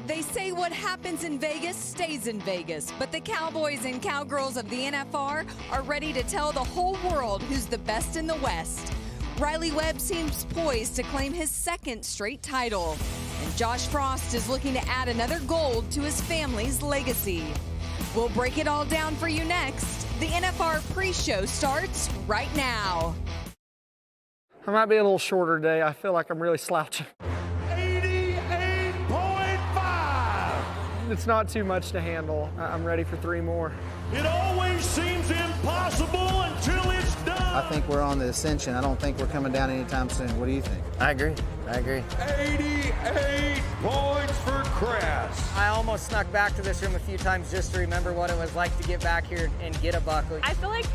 They say what happens in Vegas stays in Vegas, but the Cowboys and Cowgirls of the NFR are ready to tell the whole world who's the best in the West. Riley Webb seems poised to claim his second straight title, and Josh Frost is looking to add another gold to his family's legacy. We'll break it all down for you next. The NFR Preshow starts right now. I might be a little shorter today. I feel like I'm really slouching. 88.5! It's not too much to handle. I'm ready for 3 more. It always seems impossible until it's done. I think we're on the ascension. I don't think we're coming down anytime soon. What do you think? I agree. 88 points for Crafts. I almost snuck back to this room a few times just to remember what it was like to get back here and get a buckle. I feel like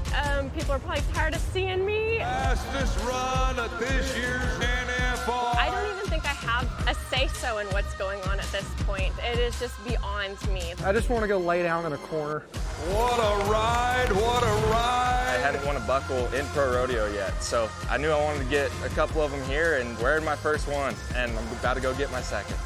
people are probably tired of seeing me. Fastest run of this year's NFR. I don't even think I have a say-so in what's going on at this point. It is just beyond me. I just want to go lay down in a corner. What a ride, what a ride. I hadn't won a buckle in Pro Rodeo yet, so I knew I wanted to get a couple of them here and wearing my first one, and I'm about to go get my second.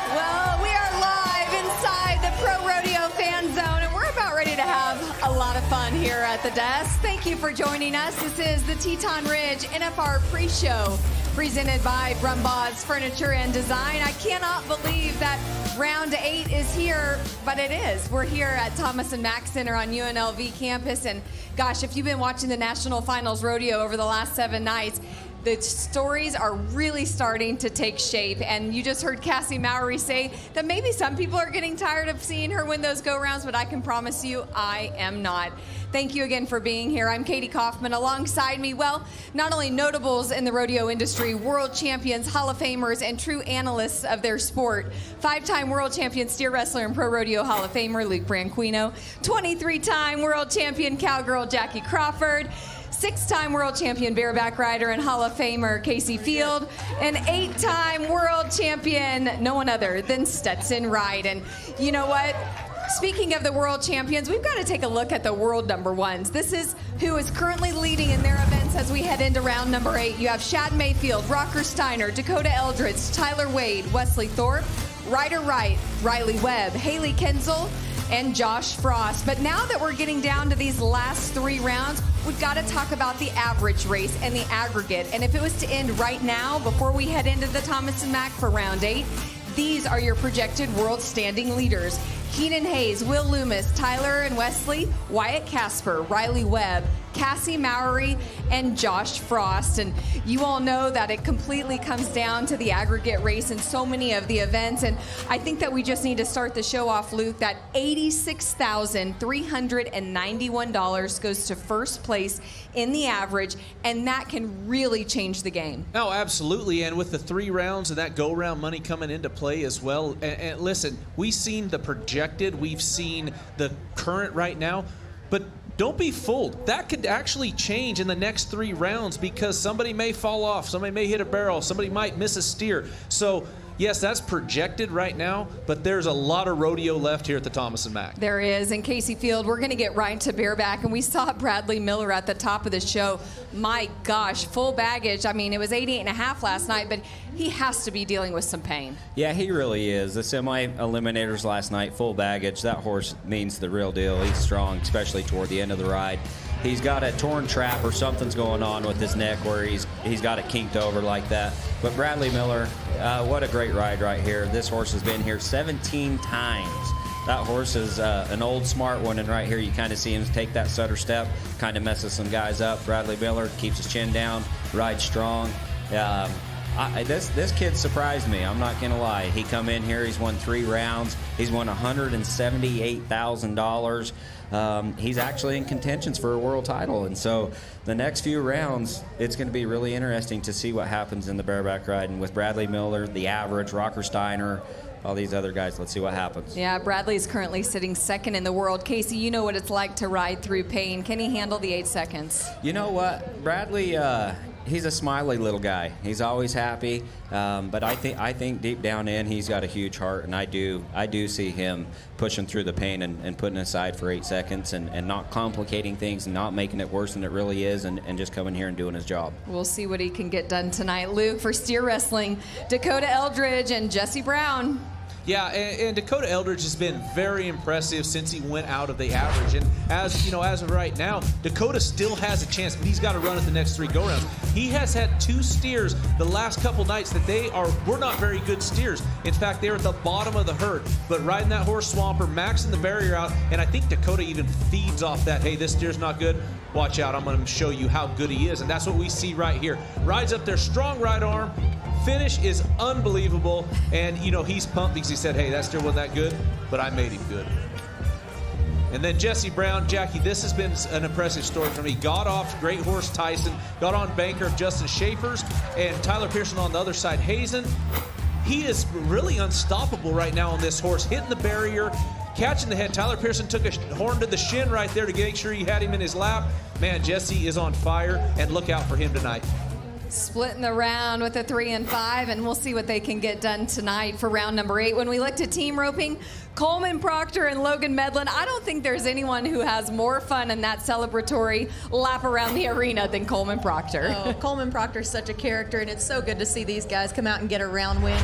Well, we are live inside the Pro Rodeo Fan Zone, and we're about ready to have a lot of fun here at the desk. Thank you for joining us. This is the Teton Ridge NFR Pre-Show, presented by Brumbaugh's Furniture and Design. I cannot believe that round 8 is here, but it is. We're here at Thomas Mack Center on UNLV campus, and gosh, if you've been watching the National Finals Rodeo over the last 7 nights, the stories are really starting to take shape, and you just heard Kaycee Mauney say that maybe some people are getting tired of seeing her win those go-rounds, but I can promise you I am not. Thank you again for being here. I'm Kadee Coffman. Alongside me, well, not only notables in the rodeo industry, world champions, Hall of Famers, and true analysts of their sport. 5-time world champion steer wrestler and Pro Rodeo Hall of Famer Luke Branquinho, 23-time world champion cowgirl Jackie Crawford, 6-time world champion bareback rider and Hall of Famer Kaycee Feild, and 8-time world champion, no one other than Stetson Wright. And you know what? Speaking of the world champions, we've got to take a look at the world number ones. This is who is currently leading in their events as we head into round number 8. You have Shad Mayfield, Rocker Steiner, Dakota Eldridge, Tyler Wade, Wesley Thorpe, Ryder Wright, Riley Webb, Haley Kenzel, and Josh Frost. But now that we're getting down to these last 3 rounds, we've got to talk about the average race and the aggregate. And if it was to end right now, before we head into the Thomas and Mack for round 8, these are your projected world standing leaders. Keenan Hayes, Will Loomis, Tyler and Wesley, Wyatt Casper, Riley Webb, Kaycee Mauney, and Josh Frost. And you all know that it completely comes down to the aggregate race in so many of the events. And I think that we just need to start the show off, Luke, that $86,391 goes to first place in the average, and that can really change the game. Oh, absolutely. And with the 3 rounds and that go-round money coming into play as well. And listen, we've seen the projected, we've seen the current right now, but don't be fooled. That could actually change in the next 3 rounds because somebody may fall off, somebody may hit a barrel, somebody might miss a steer. So yes, that's projected right now, but there's a lot of rodeo left here at the Thomas and Mack. There is, and Kaycee Feild, we're going to get right to bareback, and we saw Bradley Miller at the top of the show. My gosh, full baggage. I mean, it was 88.5 last night, but he has to be dealing with some pain. Yeah, he really is. The semi-eliminators last night, full baggage. That horse means the real deal. He's strong, especially toward the end of the ride. He's got a torn trap or something's going on with his neck where he's got it kinked over like that. But Bradley Miller, what a great ride right here. This horse has been here 17 times. That horse is an old smart one, and right here you kind of see him take that stutter step, kind of messes some guys up. Bradley Miller keeps his chin down, rides strong. This kid surprised me. I'm not going to lie. He come in here, he's won 3 rounds. He's won $178,000. He's actually in contentions for a world title. And so the next few rounds, it's going to be really interesting to see what happens in the bareback ride. And with Bradley Miller, the average, Rocker Steiner, all these other guys, let's see what happens. Yeah, Bradley's currently sitting 2nd in the world. Kaycee, you know what it's like to ride through pain. Can he handle the 8 seconds? You know what? Bradley, he's a smiley little guy. He's always happy, but I think deep down in he's got a huge heart, and I do see him pushing through the pain and putting it aside for 8 seconds and not complicating things and not making it worse than it really is, and just coming here and doing his job. We'll see what he can get done tonight. Luke, for steer wrestling, Dakota Eldridge and Jesse Brown. Yeah, and Dakota Eldridge has been very impressive since he went out of the average. And as of right now, Dakota still has a chance, but he's got to run at the next 3 go-rounds. He has had 2 steers the last couple nights that were not very good steers. In fact, they're at the bottom of the herd. But riding that horse Swamper, maxing the barrier out, and I think Dakota even feeds off that, hey, this steer's not good. Watch out, I'm going to show you how good he is. And that's what we see right here. Rides up there, strong right arm. Finish is unbelievable, and he's pumped because he said, hey, that steer wasn't that good, but I made him good. And then Jesse Brown, Jackie, this has been an impressive story for me. Got off great horse Tyson, got on banker of Justin Schaefer's, and Tyler Pearson on the other side, Hazen. He is really unstoppable right now on this horse, hitting the barrier, catching the head. Tyler Pearson took a horn to the shin right there to make sure he had him in his lap. Man, Jesse is on fire, and look out for him tonight. Splitting the round with a 3 and 5, and we'll see what they can get done tonight for round number 8. When we look to team roping, Coleman Proctor and Logan Medlin, I don't think there's anyone who has more fun in that celebratory lap around the arena than Coleman Proctor. Oh, Coleman Proctor's such a character, and it's so good to see these guys come out and get a round win.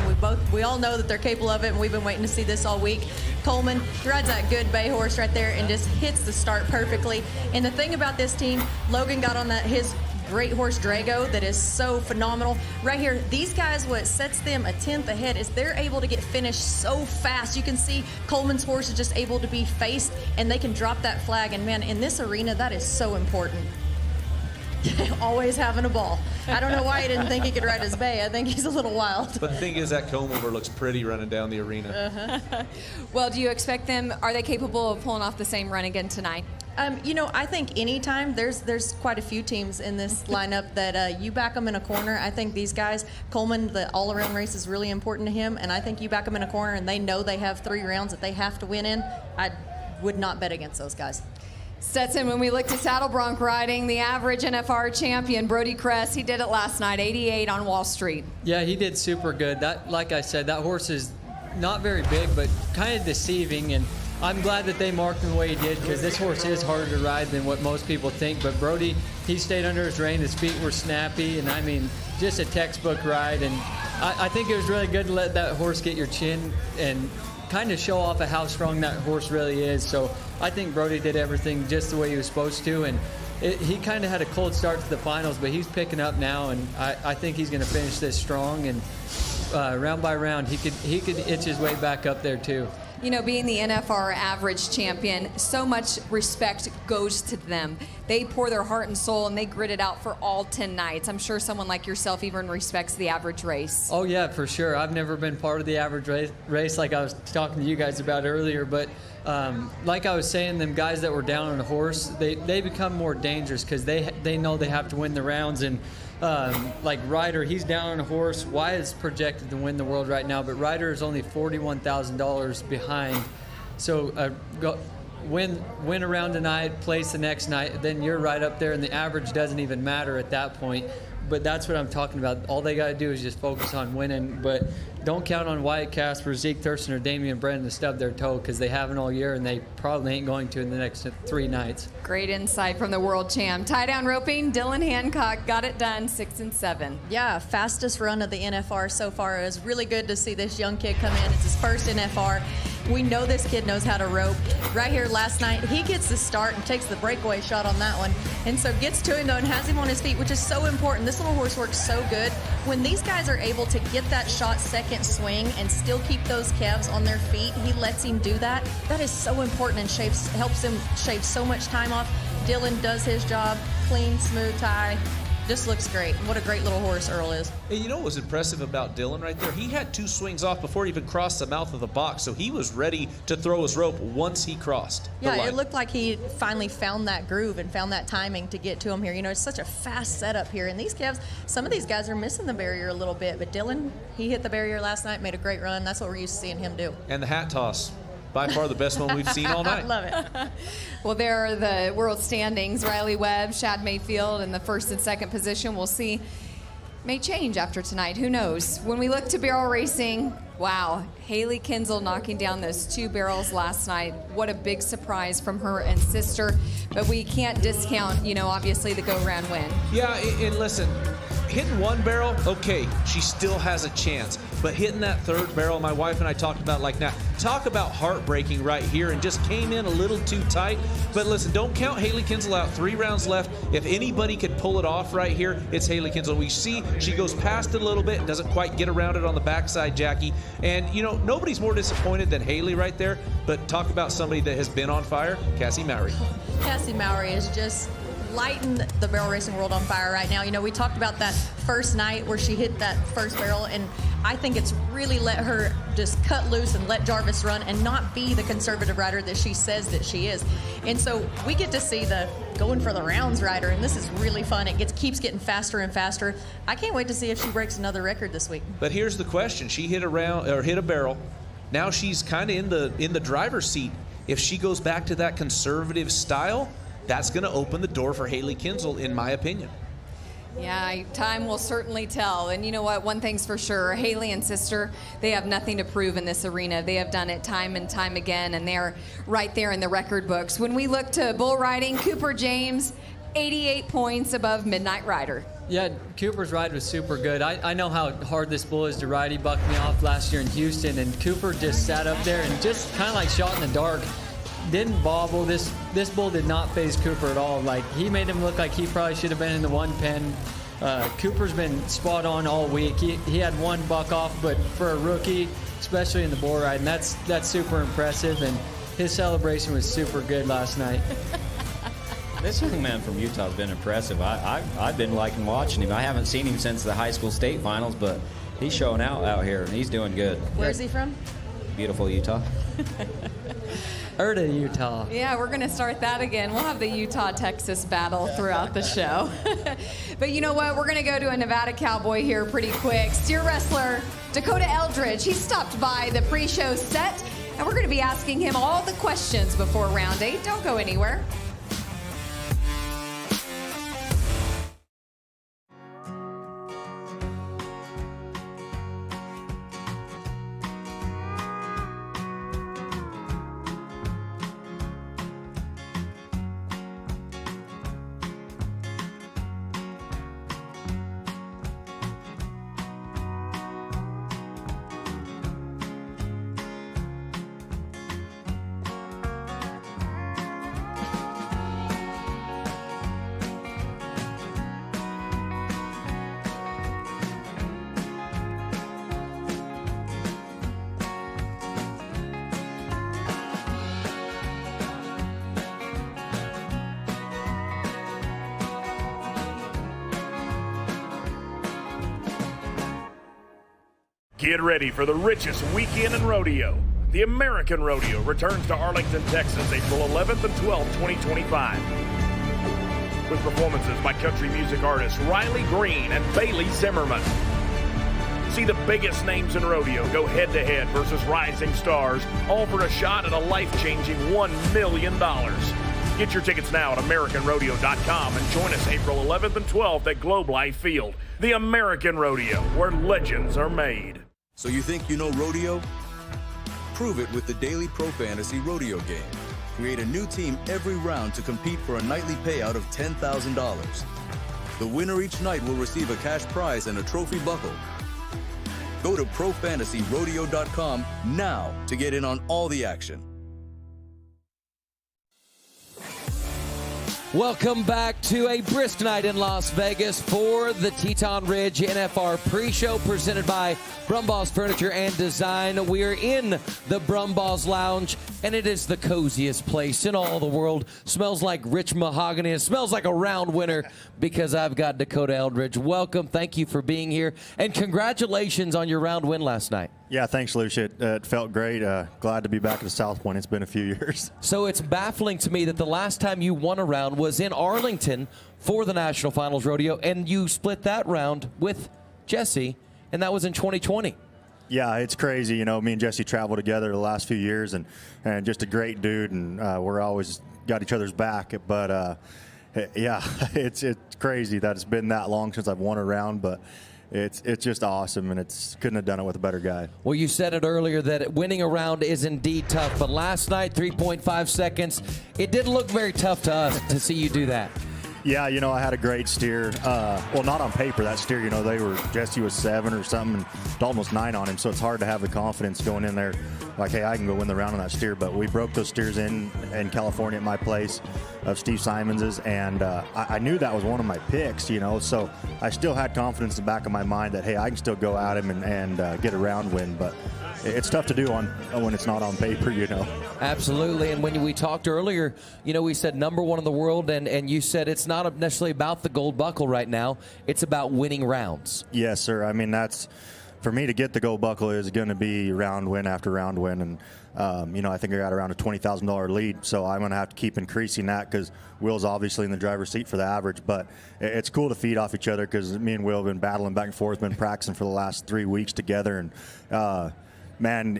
We all know that they're capable of it, and we've been waiting to see this all week. Coleman rides that good bay horse right there and just hits the start perfectly. And the thing about this team, Logan got on his great horse Drago that is so phenomenal. Right here, these guys, what sets them a 10th ahead is they're able to get finished so fast. You can see Coleman's horse is just able to be faced, and they can drop that flag. And man, in this arena, that is so important. Always having a ball. I don't know why he didn't think he could ride his bay. I think he's a little wild. But the thing is, that comb over looks pretty running down the arena. Well, do you expect them, are they capable of pulling off the same run again tonight? I think anytime there's quite a few teams in this lineup that you back them in a corner. I think these guys, Coleman, the all-around race is really important to him, and I think you back them in a corner and they know they have 3 rounds that they have to win in. I would not bet against those guys. Stetson, when we look to saddle bronc riding, the average NFR champion, Brody Kress, he did it last night, 88 on Wall Street. Yeah, he did super good. That, like I said, that horse is not very big, but kind of deceiving, and I'm glad that they marked him the way he did, because this horse is harder to ride than what most people think. But Brody, he stayed under his rein. His feet were snappy, and I mean, just a textbook ride. And I think it was really good to let that horse get your chin and kind of show off of how strong that horse really is. So I think Brody did everything just the way he was supposed to. And he kind of had a cold start to the finals, but he's picking up now, and I think he's going to finish this strong. And round by round, he could itch his way back up there too. You know, being the NFR average champion, so much respect goes to them. They pour their heart and soul, and they grit it out for all 10 nights. I'm sure someone like yourself even respects the average race. Oh, yeah, for sure. I've never been part of the average race like I was talking to you guys about earlier. But like I was saying, them guys that were down on a horse, they become more dangerous because they know they have to win the rounds. And like Ryder, he's down on a horse. Wyatt is projected to win the world right now, but Ryder is only $41,000 behind. So win a round tonight, place the next night, then you're right up there, and the average doesn't even matter at that point. But that's what I'm talking about. All they got to do is just focus on winning. But don't count on Wyatt Casper, Zeke Thurston, or Damian Brennan to stub their toe, because they haven't all year, and they probably ain't going to in the next 3 nights. Great insight from the world champ. Tie-down roping, Dylan Hancock got it done, 6 and 7. Yeah, fastest run of the NFR so far. It was really good to see this young kid come in. It's his first NFR. We know this kid knows how to rope. Right here last night, he gets the start and takes the breakaway shot on that one. And so gets to him, though, and has him on his feet, which is so important. This little horse works so good. When these guys are able to get that shot second swing and still keep those calves on their feet, he lets him do that. That is so important and helps him shave so much time off. Dylan does his job, clean, smooth tie. Just looks great. What a great little horse Earl is. And you know what was impressive about Dylan right there? He had 2 swings off before he even crossed the mouth of the box, so he was ready to throw his rope once he crossed the line. It looked like he finally found that groove and found that timing to get to him here. You know, it's such a fast setup here. And these calves, some of these guys are missing the barrier a little bit, but Dylan, he hit the barrier last night, made a great run. That's what we're used to seeing him do. And the hat toss. by far the best one we've seen all night. Love it. Well, there are the world standings. Riley Webb, Shad Mayfield in the first and second position. We'll see. May change after tonight. Who knows? When we look to barrel racing, wow, Haley Kinsel knocking down those 2 barrels last night. What a big surprise from her and sister. But we can't discount, obviously the go-round win. Yeah, and listen, hitting 1 barrel, okay, she still has a chance. But hitting that 3rd barrel, my wife and I talked about like that. Talk about heartbreaking right here, and just came in a little too tight. But listen, don't count Haley Kinsel out. 3 rounds left. If anybody could pull it off right here, it's Haley Kinsel. We see she goes past it a little bit, doesn't quite get around it on the backside, Jackie. And, nobody's more disappointed than Haley right there. But talk about somebody that has been on fire, Cassie Mowry. Cassie Mowry is just lighting the barrel racing world on fire right now. We talked about that first night where she hit that first barrel, and I think it's really let her just cut loose and let Jarvis run and not be the conservative rider that she says that she is. And so we get to see the going for the rounds rider, and this is really fun. It keeps getting faster and faster. I can't wait to see if she breaks another record this week. But here's the question. She hit a barrel. Now she's kind of in the driver's seat. If she goes back to that conservative style, that's going to open the door for Haley Kinsel, in my opinion. Yeah, time will certainly tell. And you know what? One thing's for sure. Haley and sister, they have nothing to prove in this arena. They have done it time and time again, and they're right there in the record books. When we look to bull riding, Cooper James, 88 points above Midnight Rider. Yeah, Cooper's ride was super good. I know how hard this bull is to ride. He bucked me off last year in Houston, and Cooper just sat up there and just kind of like shot in the dark. Didn't bobble. This bull did not phase Cooper at all. Like, he made him look like he probably should have been in the 1 pen. Cooper's been spot on all week. He had 1 buck off, but for a rookie, especially in the bull ride, and that's super impressive. And his celebration was super good last night. This young man from Utah has been impressive. I've been liking watching him. I haven't seen him since the high school state finals, but he's showing out here, and he's doing good. Where's he from? Beautiful Utah. Erda, Utah. Yeah, we're going to start that again. We'll have the Utah-Texas battle throughout the show. But you know what? We're going to go to a Nevada cowboy here pretty quick. Steer wrestler Dakota Eldridge. He stopped by the pre-show set, and we're going to be asking him all the questions before round 8. Don't go anywhere. Get ready for the richest weekend in rodeo. The American Rodeo returns to Arlington, Texas, April 11th and 12th, 2025. With performances by country music artists Riley Green and Bailey Zimmerman. See the biggest names in rodeo go head-to-head versus rising stars, all for a shot at a life-changing $1 million. Get your tickets now at AmericanRodeo.com and join us April 11th and 12th at Globe Life Field. The American Rodeo, where legends are made. So you think you know rodeo? Prove it with the daily Pro Fantasy Rodeo game. Create a new team every round to compete for a nightly payout of $10,000. The winner each night will receive a cash prize and a trophy buckle. Go to ProFantasyRodeo.com now to get in on all the action. Welcome back to a brisk night in Las Vegas for the Teton Ridge NFR Pre-Show presented by Brumbaugh's Furniture and Design. We're in the Brumbaugh's Lounge, and it is the coziest place in all the world. Smells like rich mahogany. It smells like a round winner because I've got Dakota Eldridge. Welcome. Thank you for being here, and congratulations on your round win last night. Yeah, thanks, Lucia. It felt great. Glad to be back at the South Point. It's been a few years. So it's baffling to me that the last time you won a round was in Arlington for the National Finals Rodeo, and you split that round with Jesse, and that was in 2020. Yeah, it's crazy. You know, me and Jesse traveled together the last few years, and just a great dude, and we're always got each other's back. But yeah, it's crazy that it's been that long since I've won a round, but it's just awesome, and couldn't have done it with a better guy. Well, you said it earlier that winning a round is indeed tough, but last night, 3.5 seconds, it didn't look very tough to us to see you do that. Yeah, you know, I had a great steer. Well, not on paper, that steer, you know, Jesse was 7 or something, and Dalton was 9 on him, so it's hard to have the confidence going in there like, hey, I can go win the round on that steer. But we broke those steers in California at my place of Steve Simons's, and I knew that was one of my picks, you know, so I still had confidence in the back of my mind that, hey, I can still go at him and get a round win, but it's tough to do when it's not on paper, you know. Absolutely, and when we talked earlier, you know, we said number 1 in the world, and you said it's not necessarily about the gold buckle right now. It's about winning rounds. Yes, sir. I mean, for me to get the gold buckle is going to be round win after round win, and you know, I think I got around a $20,000 lead, so I'm going to have to keep increasing that because Will's obviously in the driver's seat for the average. But it's cool to feed off each other because me and Will have been battling back and forth, been practicing for the last 3 weeks together, and man,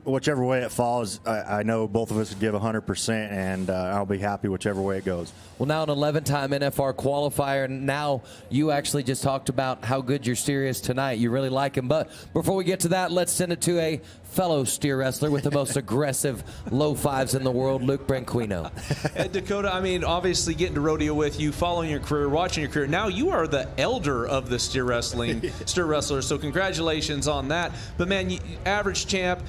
whichever way it falls, I know both of us would give 100%, and I'll be happy whichever way it goes. Well, now an 11-time NFR qualifier, and now you actually just talked about how good your steer is tonight. You really like him. But before we get to that, let's send it to a fellow steer wrestler with the most aggressive low fives in the world, Luke Branquinho. Dakota, I mean, obviously getting to rodeo with you, following your career, watching your career. Now you are the elder of the steer wrestlers, so congratulations on that. But, man, average champ,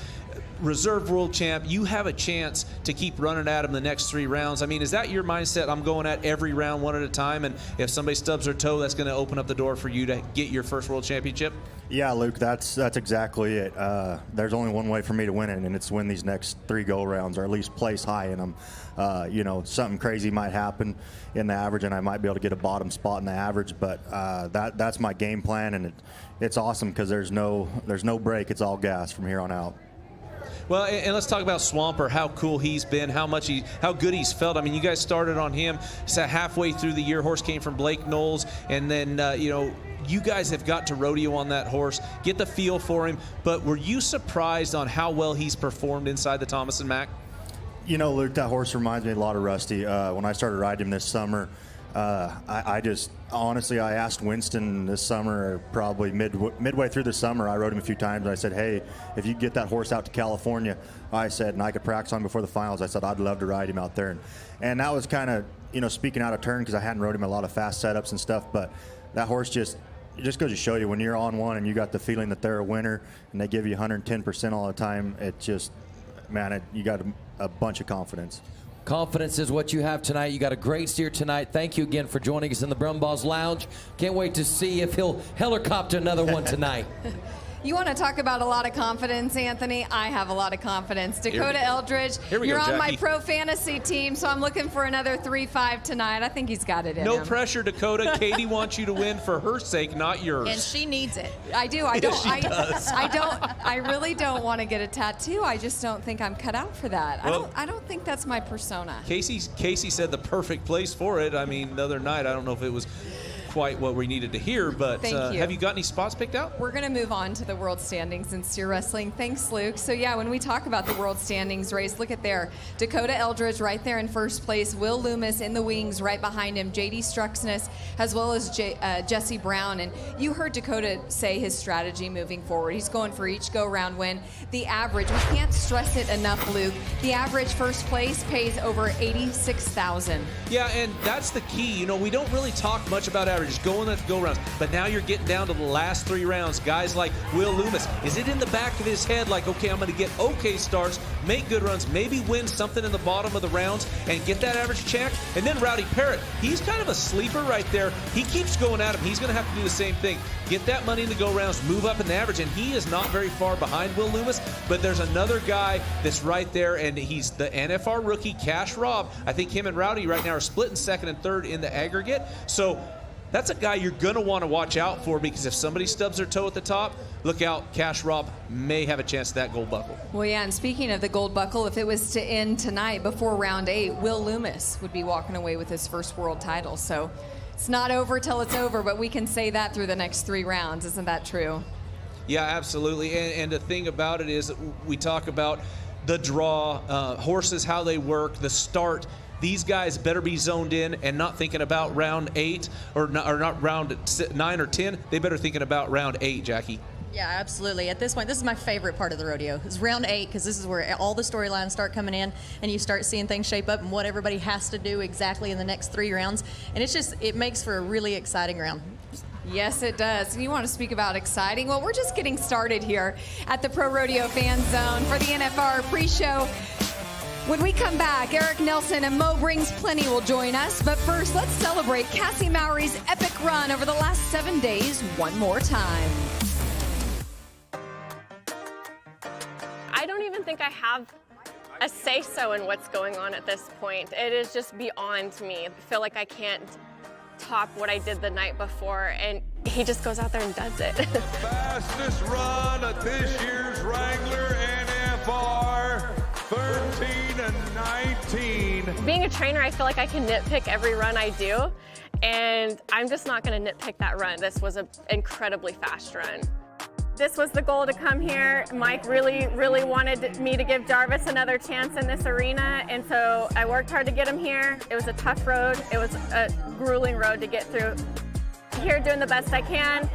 reserve world champ, you have a chance to keep running at him the next 3 rounds. I mean, is that your mindset? I'm going at every round one at a time, and if somebody stubs their toe, that's going to open up the door for you to get your first world championship? Yeah, Luke, that's exactly it. There's only one way for me to win it, and it's win these next 3 go rounds, or at least place high in them. You know, something crazy might happen in the average, and I might be able to get a bottom spot in the average, but that's my game plan, and it's awesome because there's no break. It's all gas from here on out. Well, and let's talk about Swamper, how cool he's been, how good he's felt. I mean, you guys started on him halfway through the year. Horse came from Blake Knowles, and then, you know, you guys have got to rodeo on that horse, get the feel for him. But were you surprised on how well he's performed inside the Thomas and Mack? You know, Luke, that horse reminds me a lot of Rusty. When I started riding him this summer, I just honestly, I asked Winston this summer, probably midway through the summer, I rode him a few times, and I said, hey, if you get that horse out to California, I said, and I could practice on him before the finals, I said, I'd love to ride him out there. And that was kind of, you know, speaking out of turn because I hadn't rode him a lot of fast setups and stuff, but that horse just goes to show you when you're on one and you got the feeling that they're a winner and they give you 110% all the time, it just, man, you got a bunch of confidence. Confidence is what you have tonight. You got a great steer tonight. Thank you again for joining us in the Brumbaugh's Lounge. Can't wait to see if he'll helicopter another one tonight. You want to talk about a lot of confidence, Anthony? I have a lot of confidence. Dakota Eldridge, you're on my Pro Fantasy team, so I'm looking for another 3-5 tonight. I think he's got it in him. No pressure, Dakota. Kadee wants you to win for her sake, not yours. And she needs it. I do. I don't. Yes, I really don't want to get a tattoo. I just don't think I'm cut out for that. Well, I don't think that's my persona. Kaycee said the perfect place for it. I mean, the other night, I don't know if it was quite what we needed to hear, but have you got any spots picked out? We're going to move on to the world standings in steer wrestling. Thanks, Luke. So, yeah, when we talk about the world standings race, look at there. Dakota Eldridge right there in first place. Will Loomis in the wings right behind him. J.D. Struxness as well as Jesse Brown. And you heard Dakota say his strategy moving forward. He's going for each go-round win. The average, we can't stress it enough, Luke. The average first place pays over $86,000. Yeah, and that's the key. You know, we don't really talk much about average. Just going at the go rounds, but now you're getting down to the last 3 rounds. Guys like Will Loomis, is it in the back of his head like, okay, I'm going to get okay starts, make good runs, maybe win something in the bottom of the rounds and get that average check? And then Rowdy Parrott, he's kind of a sleeper right there. He keeps going at him. He's going to have to do the same thing. Get that money in the go rounds, move up in the average, and he is not very far behind Will Loomis, but there's another guy that's right there, and he's the NFR rookie, Cash Robb. I think him and Rowdy right now are splitting second and third in the aggregate. So that's a guy you're going to want to watch out for, because if somebody stubs their toe at the top, look out. Cash Robb may have a chance at that gold buckle. Well, yeah, and speaking of the gold buckle, if it was to end tonight before round 8, Will Loomis would be walking away with his first world title. So it's not over till it's over, but we can say that through the next 3 rounds. Isn't that true? Yeah, absolutely. And the thing about it is we talk about the draw, horses, how they work, the start. These guys better be zoned in and not thinking about round 8 or not round 9 or 10. They better thinking about round 8, Jackie. Yeah, absolutely. At this point, this is my favorite part of the rodeo. It's round 8 because this is where all the storylines start coming in and you start seeing things shape up and what everybody has to do exactly in the next 3 rounds. And it makes for a really exciting round. Yes, it does. You want to speak about exciting? Well, we're just getting started here at the Pro Rodeo Fan Zone for the NFR Pre-Show. When we come back, Eric Nelson and Mo Brings Plenty will join us. But first, let's celebrate Cassie Mowry's epic run over the last 7 days one more time. I don't even think I have a say-so in what's going on at this point. It is just beyond me. I feel like I can't top what I did the night before, and he just goes out there and does it. Fastest run of this year's Wrangler NFR, 13 and 19. Being a trainer, I feel like I can nitpick every run I do, and I'm just not going to nitpick that run. This was an incredibly fast run. This was the goal to come here. Mike really, really wanted me to give Jarvis another chance in this arena, and so I worked hard to get him here. It was a tough road. It was a grueling road to get through. Here doing the best I can,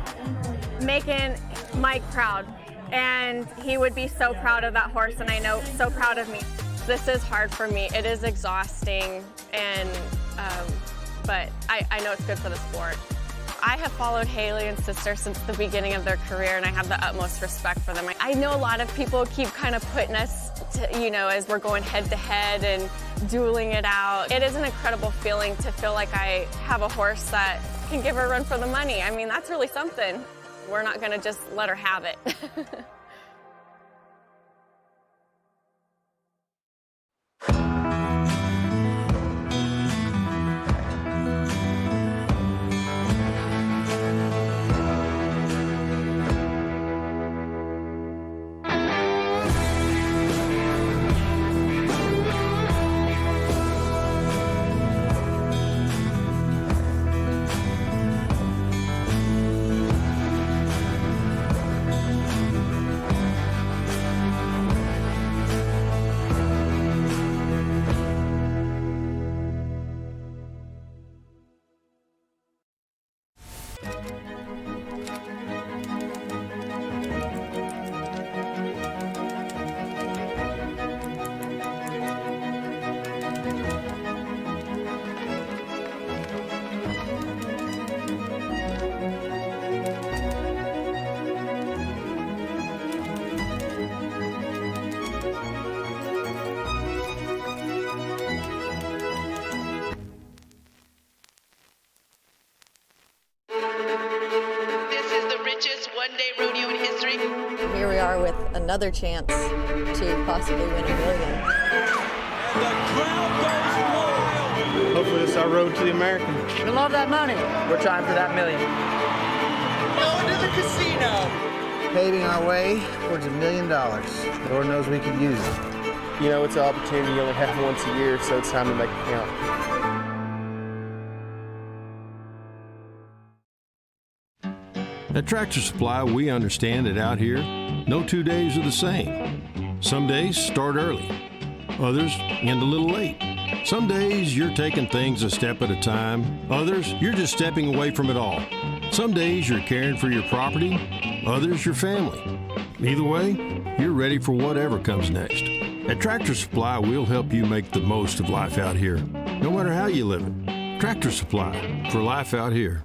making Mike proud, and he would be so proud of that horse, and I know so proud of me. This is hard for me. It is exhausting, and but I know it's good for the sport. I have followed Haley and Sister since the beginning of their career, and I have the utmost respect for them. I know a lot of people keep kind of putting us to, as we're going head to head and dueling it out. It is an incredible feeling to feel like I have a horse that can give her a run for the money. I mean, that's really something. We're not going to just let her have it. Here we are with another chance to possibly win $1 million. Hopefully this is our road to the American. We love that money. We're trying for that $1 million. Going to the casino. Paving our way towards $1 million. Lord knows we could use it. It's an opportunity you only have once a year, so it's time to make it count. At Tractor Supply, we understand that out here, no 2 days are the same. Some days start early, others end a little late. Some days you're taking things a step at a time, others you're just stepping away from it all. Some days you're caring for your property, others your family. Either way, you're ready for whatever comes next. At Tractor Supply, we'll help you make the most of life out here, no matter how you live it. Tractor Supply, for life out here.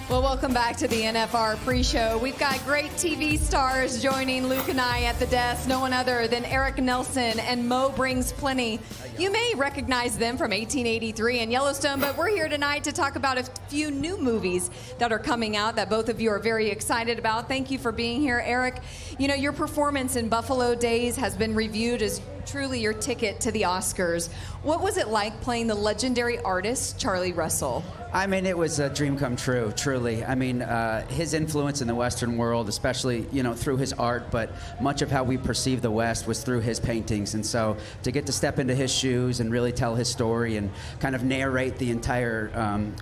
Well, welcome back to the NFR Pre-Show. We've got great TV stars joining Luke and I at the desk, no one other than Eric Nelson and Mo Brings Plenty. You may recognize them from 1883 and Yellowstone, but we're here tonight to talk about a few new movies that are coming out that both of you are very excited about. Thank you for being here, Eric. Your performance in Buffalo Days has been reviewed as truly your ticket to the Oscars. What was it like playing the legendary artist Charlie Russell? I mean, it was a dream come true, truly. I mean, his influence in the Western world, especially, you know, through his art, but much of how we perceive the West was through his paintings. And so to get to step into his shoes and really tell his story and kind of narrate the entire,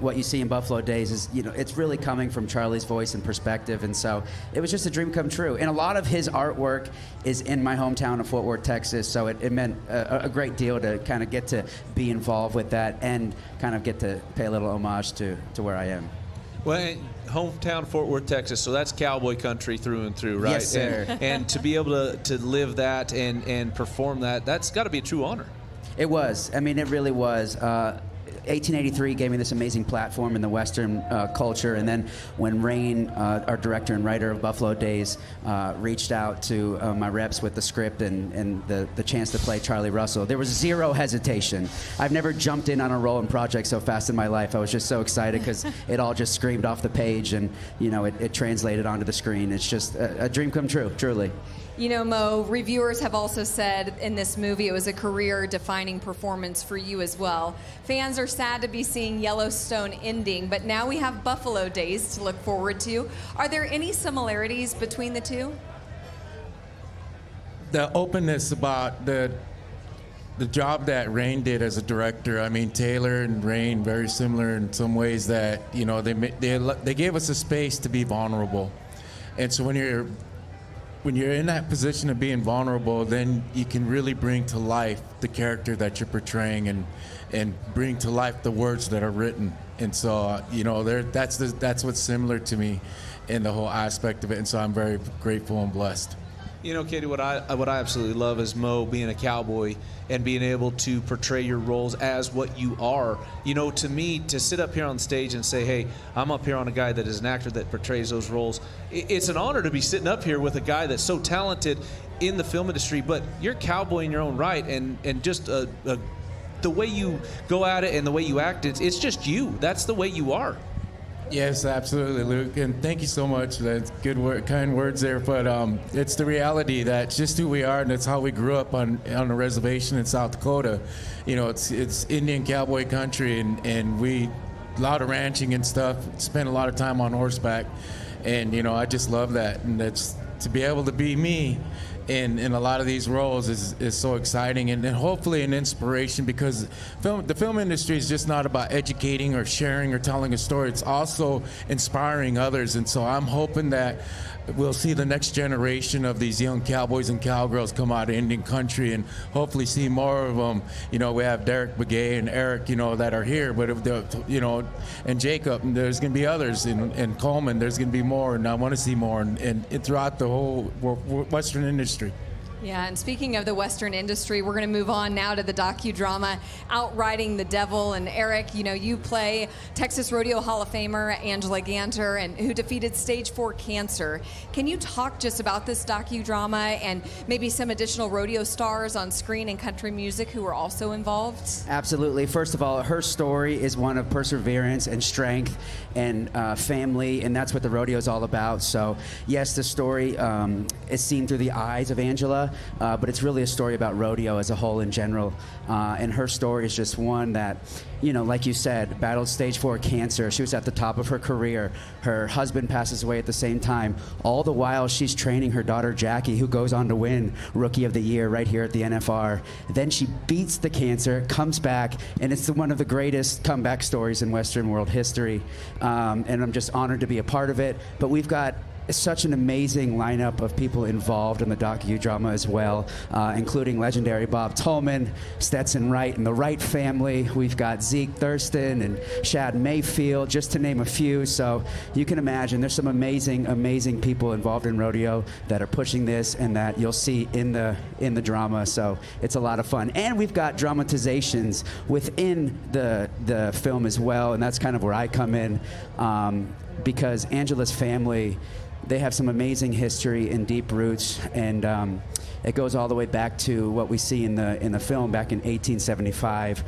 what you see in Buffalo Days is, you know, it's really coming from Charlie's voice and perspective. And so it was just a dream come true. And a lot of his artwork is in my hometown of Fort Worth, Texas. So it meant a great deal to kind of get to be involved with that and kind of get to pay a little homage to where I am. Well, hometown Fort Worth, Texas, so that's cowboy country through and through, right? Yes, sir. And to be able to live that and perform that, that's got to be a true honor. It was. I mean, it really was. 1883 gave me this amazing platform in the Western culture, and then when Rain, our director and writer of Buffalo Days, reached out to my reps with the script and the chance to play Charlie Russell, there was zero hesitation. I've never jumped in on a role and project so fast in my life. I was just so excited because it all just screamed off the page, and you know, it translated onto the screen. It's just a dream come true, truly. You know, Mo, reviewers have also said in this movie it was a career-defining performance for you as well. Fans are sad to be seeing Yellowstone ending, but now we have Buffalo Days to look forward to. Are there any similarities between the two? The openness about the job that Rain did as a director. I mean, Taylor and Rain very similar in some ways that, you know, they gave us a space to be vulnerable. And so when you're in that position of being vulnerable, then you can really bring to life the character that you're portraying and bring to life the words that are written. And so, you know, that's what's similar to me in the whole aspect of it. And so I'm very grateful and blessed. You know, Kadee, what I absolutely love is Mo being a cowboy and being able to portray your roles as what you are. You know, to me, to sit up here on stage and say, hey, I'm up here on a guy that is an actor that portrays those roles, it's an honor to be sitting up here with a guy that's so talented in the film industry, but you're a cowboy in your own right, and just the way you go at it and the way you act, it's just you. That's the way you are. Yes, absolutely, Luke, and thank you so much. That's good kind words there, but it's the reality that it's just who we are, and it's how we grew up on a reservation in South Dakota. You know, it's Indian cowboy country, and we a lot of ranching and stuff. Spent a lot of time on horseback, and you know, I just love that, and that's to be able to be me in a lot of these roles is so exciting, and hopefully an inspiration, because the film industry is just not about educating or sharing or telling a story. It's also inspiring others, and so I'm hoping that we'll see the next generation of these young cowboys and cowgirls come out of Indian country, and hopefully see more of them. You know, we have Derek Begay and Eric, you know, that are here, but you know, and Jacob, and there's going to be others, and Coleman, there's going to be more, and I want to see more, and throughout the whole Western industry. Yeah, and speaking of the Western industry, we're going to move on now to the docudrama Outriding the Devil. And Eric, you know, you play Texas Rodeo Hall of Famer Angela Ganter, and who defeated stage 4 cancer. Can you talk just about this docudrama and maybe some additional rodeo stars on screen and country music who are also involved? Absolutely. First of all, her story is one of perseverance and strength and family, and that's what the rodeo is all about. So yes, the story is seen through the eyes of Angela, but it's really a story about rodeo as a whole in general. And her story is just one that, you know, like you said, battled stage 4 cancer. She was at the top of her career. Her husband passes away at the same time. All the while, she's training her daughter, Jackie, who goes on to win Rookie of the Year right here at the NFR. Then she beats the cancer, comes back, and it's one of the greatest comeback stories in Western world history. And I'm just honored to be a part of it. But we've got such an amazing lineup of people involved in the docudrama as well, including legendary Bob Tolman, Stetson Wright, and the Wright family. We've got Zeke Thurston and Shad Mayfield, just to name a few. So you can imagine there's some amazing, amazing people involved in rodeo that are pushing this and that you'll see in the drama. So it's a lot of fun. And we've got dramatizations within the film as well, and that's kind of where I come in, because Angela's family, they have some amazing history and deep roots, and it goes all the way back to what we see in the film back in 1875,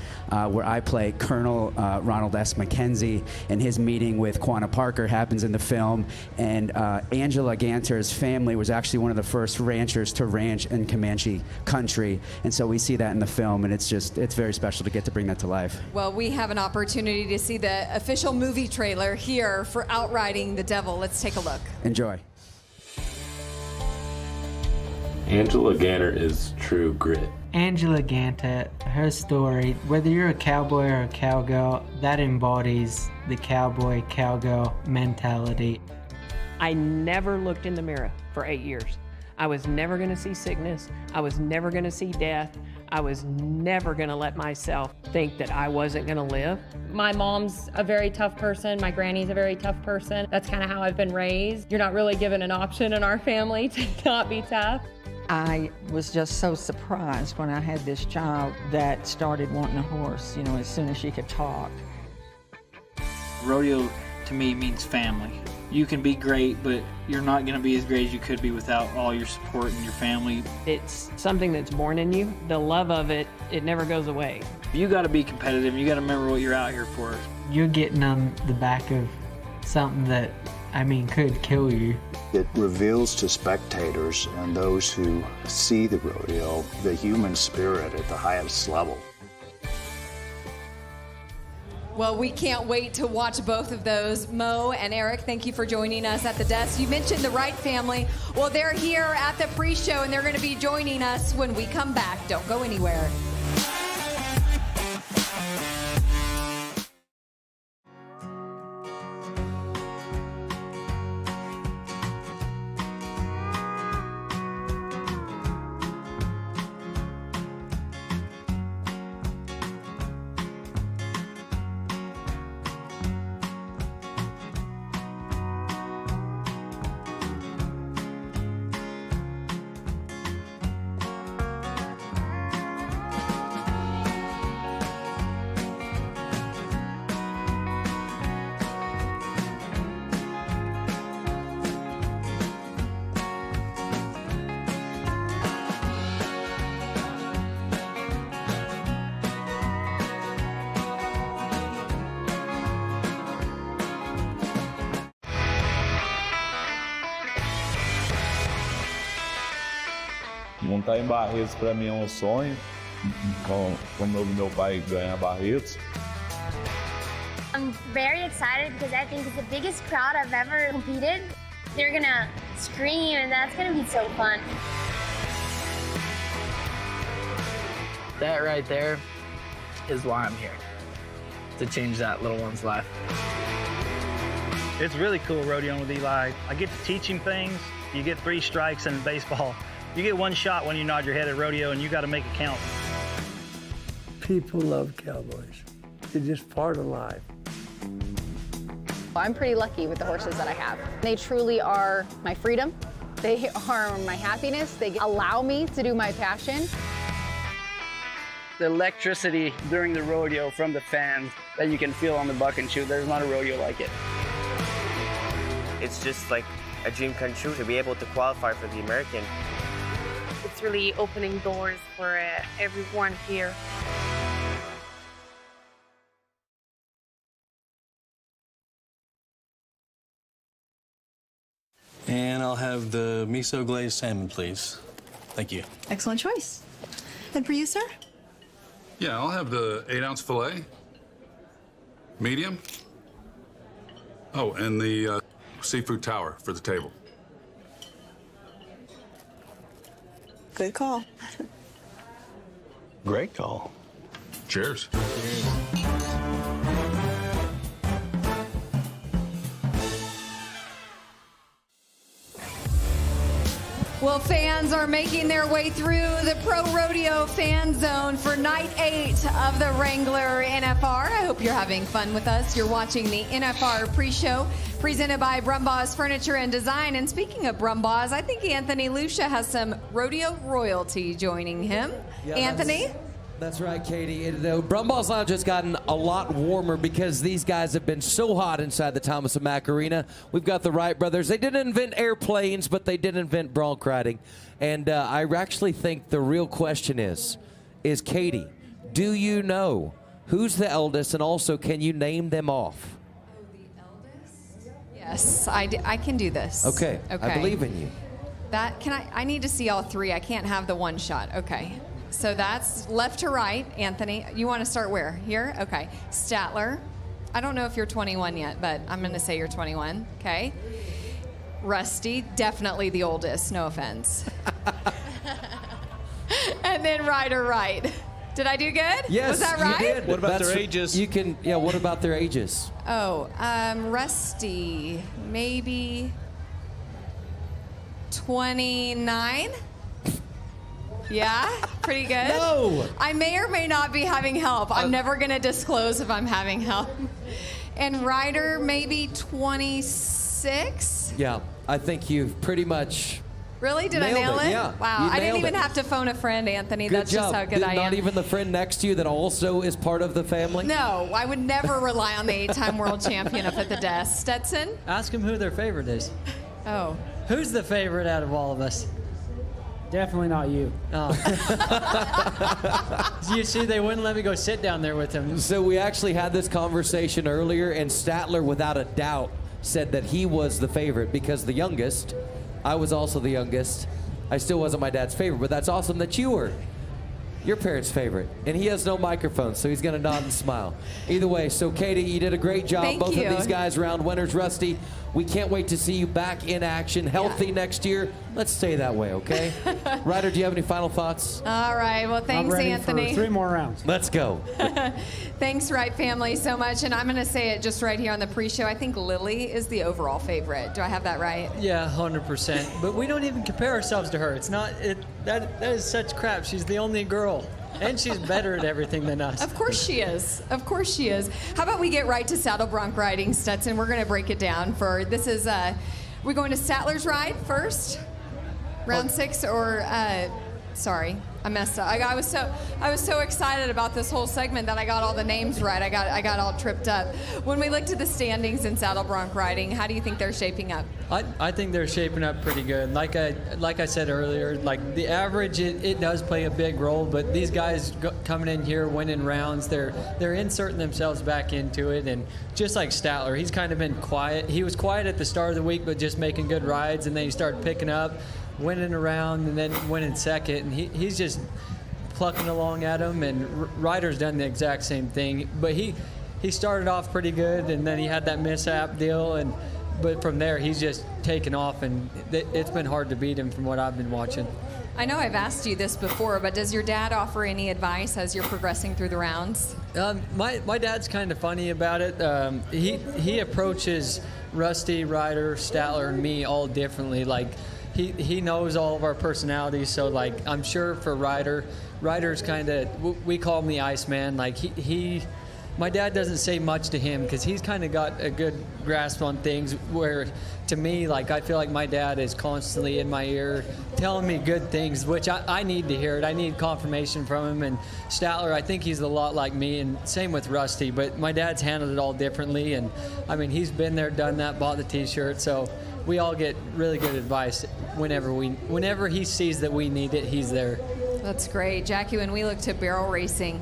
where I play Colonel Ronald S. McKenzie, and his meeting with Quanah Parker happens in the film. And Angela Ganter's family was actually one of the first ranchers to ranch in Comanche country, and so we see that in the film, and it's very special to get to bring that to life. Well, we have an opportunity to see the official movie trailer here for Outriding the Devil. Let's take a look. Enjoy. Angela Ganter is true grit. Angela Ganter, her story, whether you're a cowboy or a cowgirl, that embodies the cowboy, cowgirl mentality. I never looked in the mirror for 8 years. I was never going to see sickness. I was never going to see death. I was never going to let myself think that I wasn't going to live. My mom's a very tough person. My granny's a very tough person. That's kind of how I've been raised. You're not really given an option in our family to not be tough. I was just so surprised when I had this child that started wanting a horse, as soon as she could talk. Rodeo to me means family. You can be great, but you're not going to be as great as you could be without all your support and your family. It's something that's born in you. The love of it, it never goes away. You got to be competitive. You got to remember what you're out here for. You're getting on the back of something that, could kill you. It reveals to spectators and those who see the rodeo the human spirit at the highest level. Well, we can't wait to watch both of those. Mo and Eric, thank you for joining us at the desk. You mentioned the Wright family. Well, they're here at the pre-show, and they're going to be joining us when we come back. Don't go anywhere. Montar em Barretos para mim é sonho, como eu vi meu pai ganhar Barretos. I'm very excited because I think it's the biggest crowd I've ever competed. They're gonna scream and that's gonna be so fun. That right there is why I'm here, to change that little one's life. It's really cool rodeoing with Eli. I get to teach him things. You get 3 strikes in baseball. You get 1 shot when you nod your head at rodeo, and you got to make it count. People love cowboys. They're just part of life. I'm pretty lucky with the horses that I have. They truly are my freedom. They are my happiness. They allow me to do my passion. The electricity during the rodeo from the fans that you can feel on the buck and shoot, there's not a rodeo like it. It's just like a dream come true to be able to qualify for the American. It's really opening doors for everyone here. And I'll have the miso glazed salmon, please. Thank you. Excellent choice. And for you, sir? Yeah, I'll have the 8-ounce filet. Medium. Oh, and the seafood tower for the table. Good call. Great call. Cheers. Well, fans are making their way through the Pro Rodeo Fan Zone for Night 8 of the Wrangler NFR. I hope you're having fun with us. You're watching the NFR Pre-Show presented by Brumbaugh's Furniture and Design. And speaking of Brumbaugh's, I think Anthony Lucia has some rodeo royalty joining him. Yeah, Anthony? That's right, Katie. The Brumbaugh's Lounge has gotten a lot warmer because these guys have been so hot inside the Thomas Mack Arena. We've got the Wright brothers. They didn't invent airplanes, but they did invent bronc riding. And I actually think the real question is Katie, do you know who's the eldest, and also can you name them off? Oh, the eldest? Yes, I can do this. Okay. I believe in you. I need to see all three. I can't have the one shot. Okay. So that's left to right, Anthony. You want to start where? Here? Okay. Statler. I don't know if you're 21 yet, but I'm going to say you're 21. Okay. Rusty, definitely the oldest, no offense. And then Ryder Wright. Did I do good? Yes, was that right? You did. What about their ages? What about their ages? Oh, Rusty, maybe 29? Yeah, pretty good. No. I may or may not be having help. I'm never going to disclose if I'm having help. And Ryder, maybe 26? Yeah, I think you've pretty much Really? Did I nailed nail it? Yeah. Wow, You I didn't nailed even it. have to phone a friend, Anthony. Good That's job. just how good I am. Not even the friend next to you that also is part of the family? No, I would never rely on the 8-time world champion up at the desk. Stetson? Ask him who their favorite is. Oh. Who's the favorite out of all of us? Definitely not you. Oh. You see, they wouldn't let me go sit down there with him. So we actually had this conversation earlier, and Statler, without a doubt, said that he was the favorite because the youngest. I was also the youngest. I still wasn't my dad's favorite, but that's awesome that you were your parents' favorite. And he has no microphone, so he's going to nod and smile. Either way, so Katie, you did a great job. Thank Both you. of these guys round winners. Rusty, we can't wait to see you back in action, healthy next year. Let's stay that way, okay? Ryder, do you have any final thoughts? All right. Well, thanks, I'm ready Anthony. for 3 more rounds. Let's go. Thanks, Wright family, so much. And I'm going to say it just right here on the pre-show. I think Lily is the overall favorite. Do I have that right? Yeah, 100%. But we don't even compare ourselves to her. It's not that is such crap. She's the only girl, and she's better at everything than us. Of course she is. Of course she is. How about we get right to saddle bronc riding, Stetson? We're going to break it down for this is we're going to Statler's ride first, round 6, or sorry, I messed up. I was so excited about this whole segment that I got all the names right. I got all tripped up. When we looked at the standings in saddle bronc riding, how do you think they're shaping up? I think they're shaping up pretty good. Like I said earlier, like the average, it does play a big role, but these guys coming in here winning rounds, they're inserting themselves back into it. And just like Statler, he's kind of been quiet. He was quiet at the start of the week, but just making good rides, and then he started picking up, winning around, and then winning second. And he's just plucking along at him, and Ryder's done the exact same thing. But he started off pretty good, and then he had that mishap deal, but from there he's just taken off, and it's been hard to beat him from what I've been watching. I know I've asked you this before, but does your dad offer any advice as you're progressing through the rounds? My dad's kind of funny about it. He approaches Rusty, Ryder, Statler, and me all differently. Like he knows all of our personalities, so like I'm sure for Ryder's kind of, we call him the Iceman. Like my dad doesn't say much to him because he's kind of got a good grasp on things, where to me, like I feel like my dad is constantly in my ear telling me good things, which I need to hear it. I need confirmation from him. And Statler, I think he's a lot like me, and same with Rusty, but my dad's handled it all differently. And I mean, he's been there, done that, bought the t-shirt, so we all get really good advice whenever he sees that we need it, he's there. That's great. Jackie, when we look to barrel racing,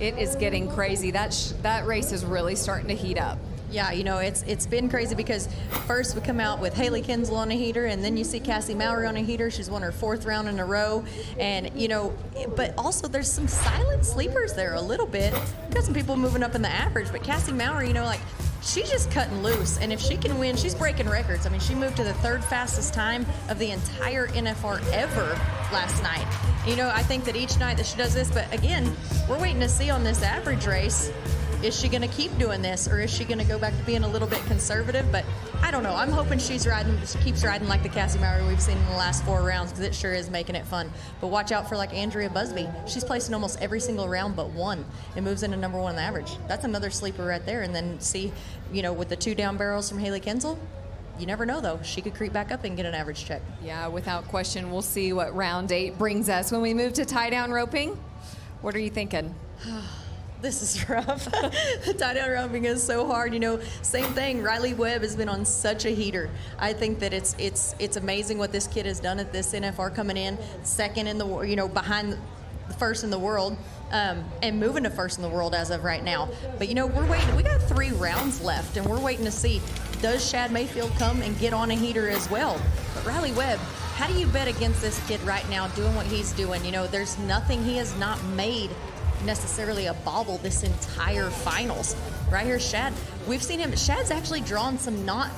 it is getting crazy. That race is really starting to heat up. Yeah, you know, it's been crazy because first we come out with Haley Kinsel on a heater, and then you see Cassie Mowry on a heater. She's won her 4th round in a row. And, you know, but also there's some silent sleepers there a little bit. We've got some people moving up in the average, but Cassie Mowry, you know, like, she's just cutting loose, and if she can win, she's breaking records. I mean, she moved to the 3rd fastest time of the entire NFR ever last night. You know, I think that each night that she does this, but again, we're waiting to see on this average race, is she going to keep doing this, or is she going to go back to being a little bit conservative? But I don't know. I'm hoping she keeps riding like the Cassie Mowry we've seen in the last 4 rounds, because it sure is making it fun. But watch out for like Andrea Busby. She's placing almost every single round but one and moves into number 1 in the average. That's another sleeper right there. And then see, you know, with the 2 down barrels from Haley Kinsel, you never know, though. She could creep back up and get an average check. Yeah, without question. We'll see what round 8 brings us. When we move to tie-down roping, What are you thinking? This is rough. The tight end roping is so hard. You know, same thing. Riley Webb has been on such a heater. I think that it's amazing what this kid has done at this NFR, coming in second in the, you know, behind the first in the world, and moving to first in the world as of right now. But you know, we're waiting. We got 3 rounds left, and we're waiting to see, does Shad Mayfield come and get on a heater as well? But Riley Webb, how do you bet against this kid right now doing what he's doing? You know, there's nothing, he has not made necessarily a bobble this entire finals. Right here, Shad, we've seen him. Shad's actually drawn some not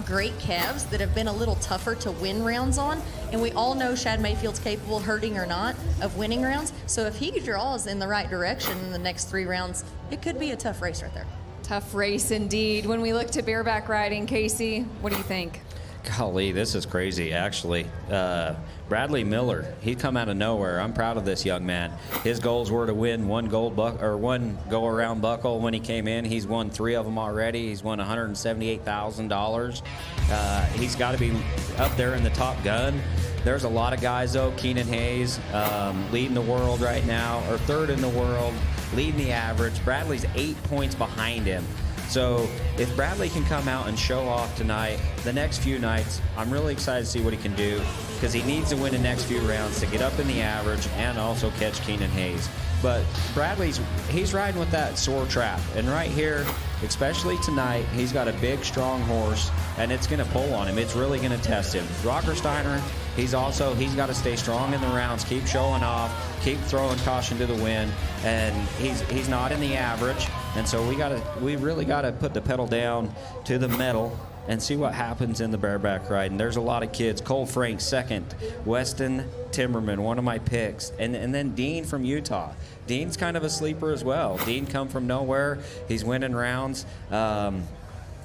great calves that have been a little tougher to win rounds on, and we all know Shad Mayfield's capable, hurting or not, of winning rounds. So if he draws in the right direction in the next 3 rounds, it could be a tough race right there. Tough race indeed. When we look to bareback riding, Kaycee, what do you think? Golly, this is crazy, actually. Bradley Miller, he come out of nowhere. I'm proud of this young man. His goals were to win one go-around buckle when he came in. He's won 3 of them already. He's won $178,000. He's got to be up there in the top gun. There's a lot of guys, though. Keenan Hayes leading the world right now, or 3rd in the world, leading the average. Bradley's 8 points behind him. So if Bradley can come out and show off tonight, the next few nights, I'm really excited to see what he can do, because he needs to win the next few rounds to get up in the average and also catch Keenan Hayes. But he's riding with that sore trap. And right here, especially tonight, he's got a big, strong horse, and it's going to pull on him. It's really going to test him. Rockersteiner, he's got to stay strong in the rounds, keep showing off, keep throwing caution to the wind, and he's not in the average. And so we really got to put the pedal down to the metal and see what happens in the bareback ride. And there's a lot of kids. Cole Frank, 2nd. Weston Timberman, one of my picks. And then Dean from Utah. Dean's kind of a sleeper as well. Dean come from nowhere. He's winning rounds.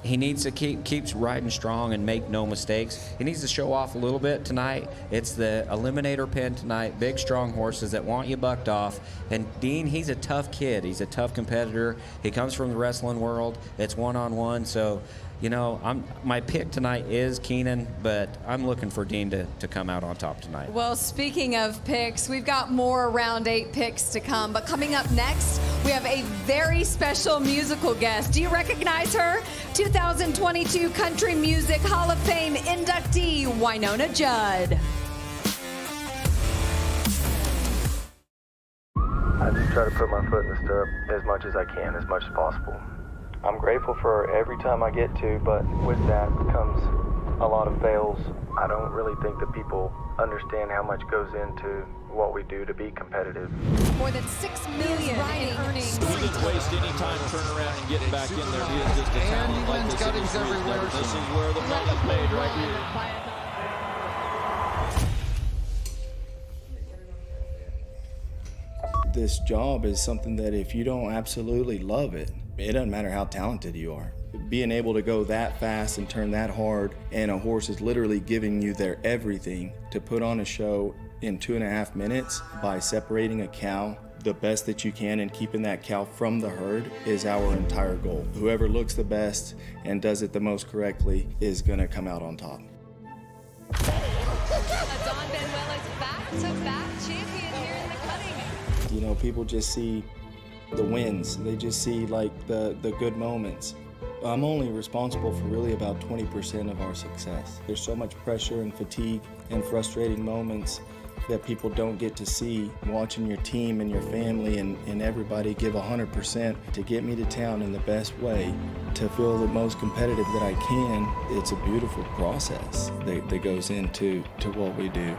He needs to keeps riding strong and make no mistakes. He needs to show off a little bit tonight. It's the eliminator pen tonight. Big, strong horses that want you bucked off. And Dean, he's a tough kid. He's a tough competitor. He comes from the wrestling world. It's one-on-one. So, you know, my pick tonight is Keenan, but I'm looking for Dean to come out on top tonight. Well, speaking of picks, we've got more round 8 picks to come. But coming up next, we have a very special musical guest. Do you recognize her? 2022 Country Music Hall of Fame inductee, Wynonna Judd. I just try to put my foot in the stirrup as much as I can, as much as possible. I'm grateful for every time I get to, but with that comes a lot of fails. I don't really think that people understand how much goes into what we do to be competitive. More than $6 million in earnings. He didn't waste any time turning around and getting back in there. He is just a talent like this. This is where the money's made right here. This job is something that if you don't absolutely love it, it doesn't matter how talented you are. Being able to go that fast and turn that hard, and a horse is literally giving you their everything to put on a show in 2.5 minutes by separating a cow the best that you can and keeping that cow from the herd is our entire goal. Whoever looks the best and does it the most correctly is gonna come out on top. Don Benuela's back-to-back champion here in the cutting. You know, people just see the wins. They just see like the good moments. I'm only responsible for really about 20% of our success. There's so much pressure and fatigue and frustrating moments that people don't get to see. Watching your team and your family and everybody give 100% to get me to town in the best way, to feel the most competitive that I can, it's a beautiful process that goes into what we do.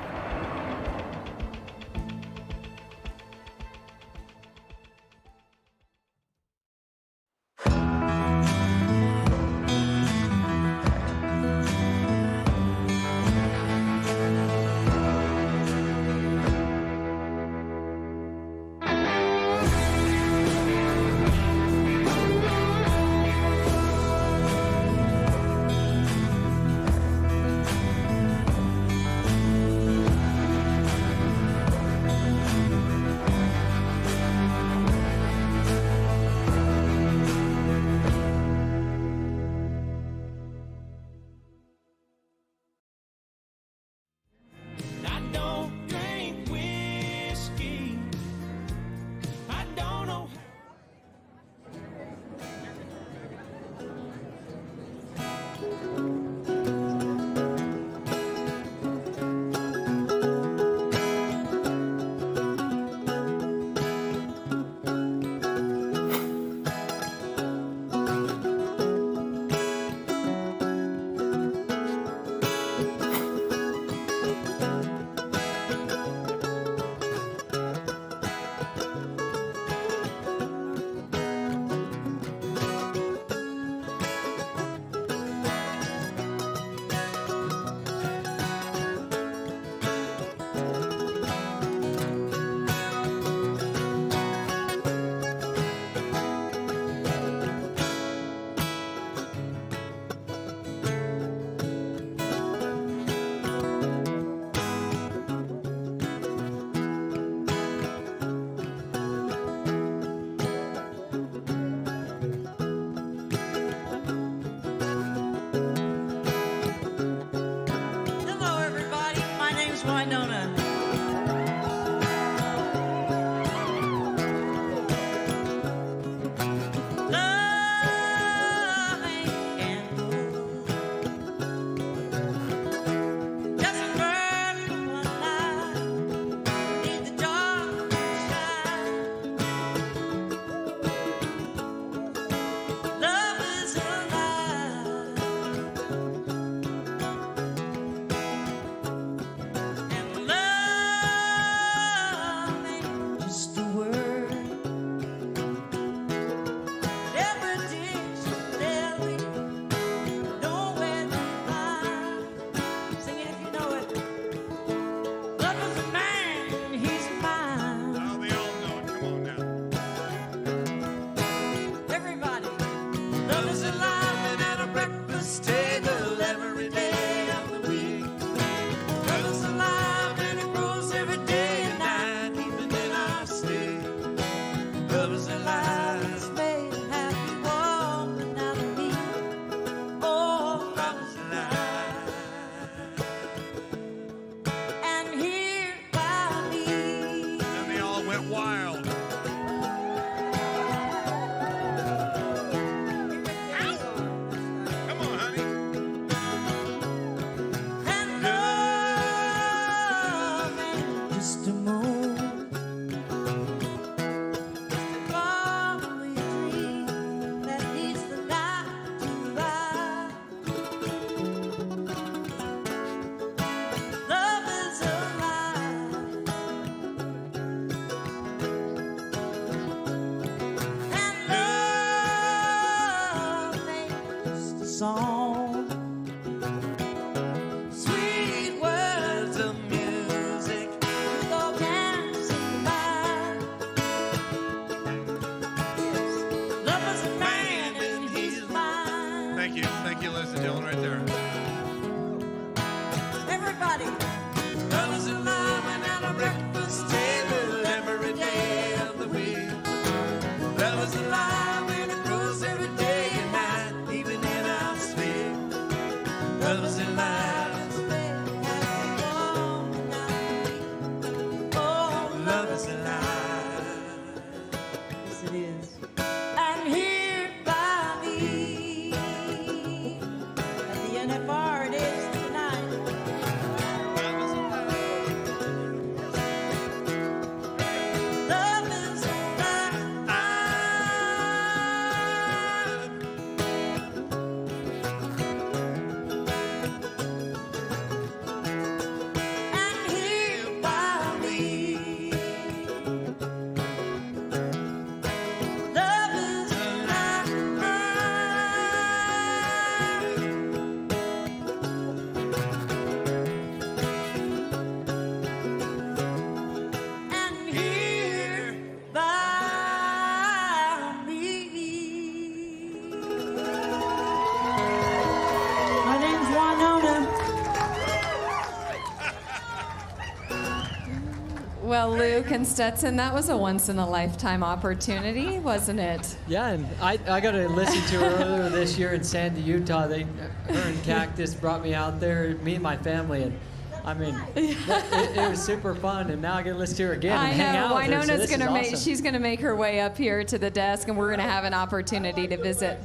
Luke and Stetson, that was a once-in-a-lifetime opportunity, wasn't it? Yeah, and I got to listen to her earlier this year in Sandy, Utah. Her and Cactus brought me out there, me and my family, and I mean, it was super fun, and now I get to listen to her again and hang out with her. Wynonna's So awesome. she's gonna make her way up here to the desk, and we're gonna have an opportunity to visit.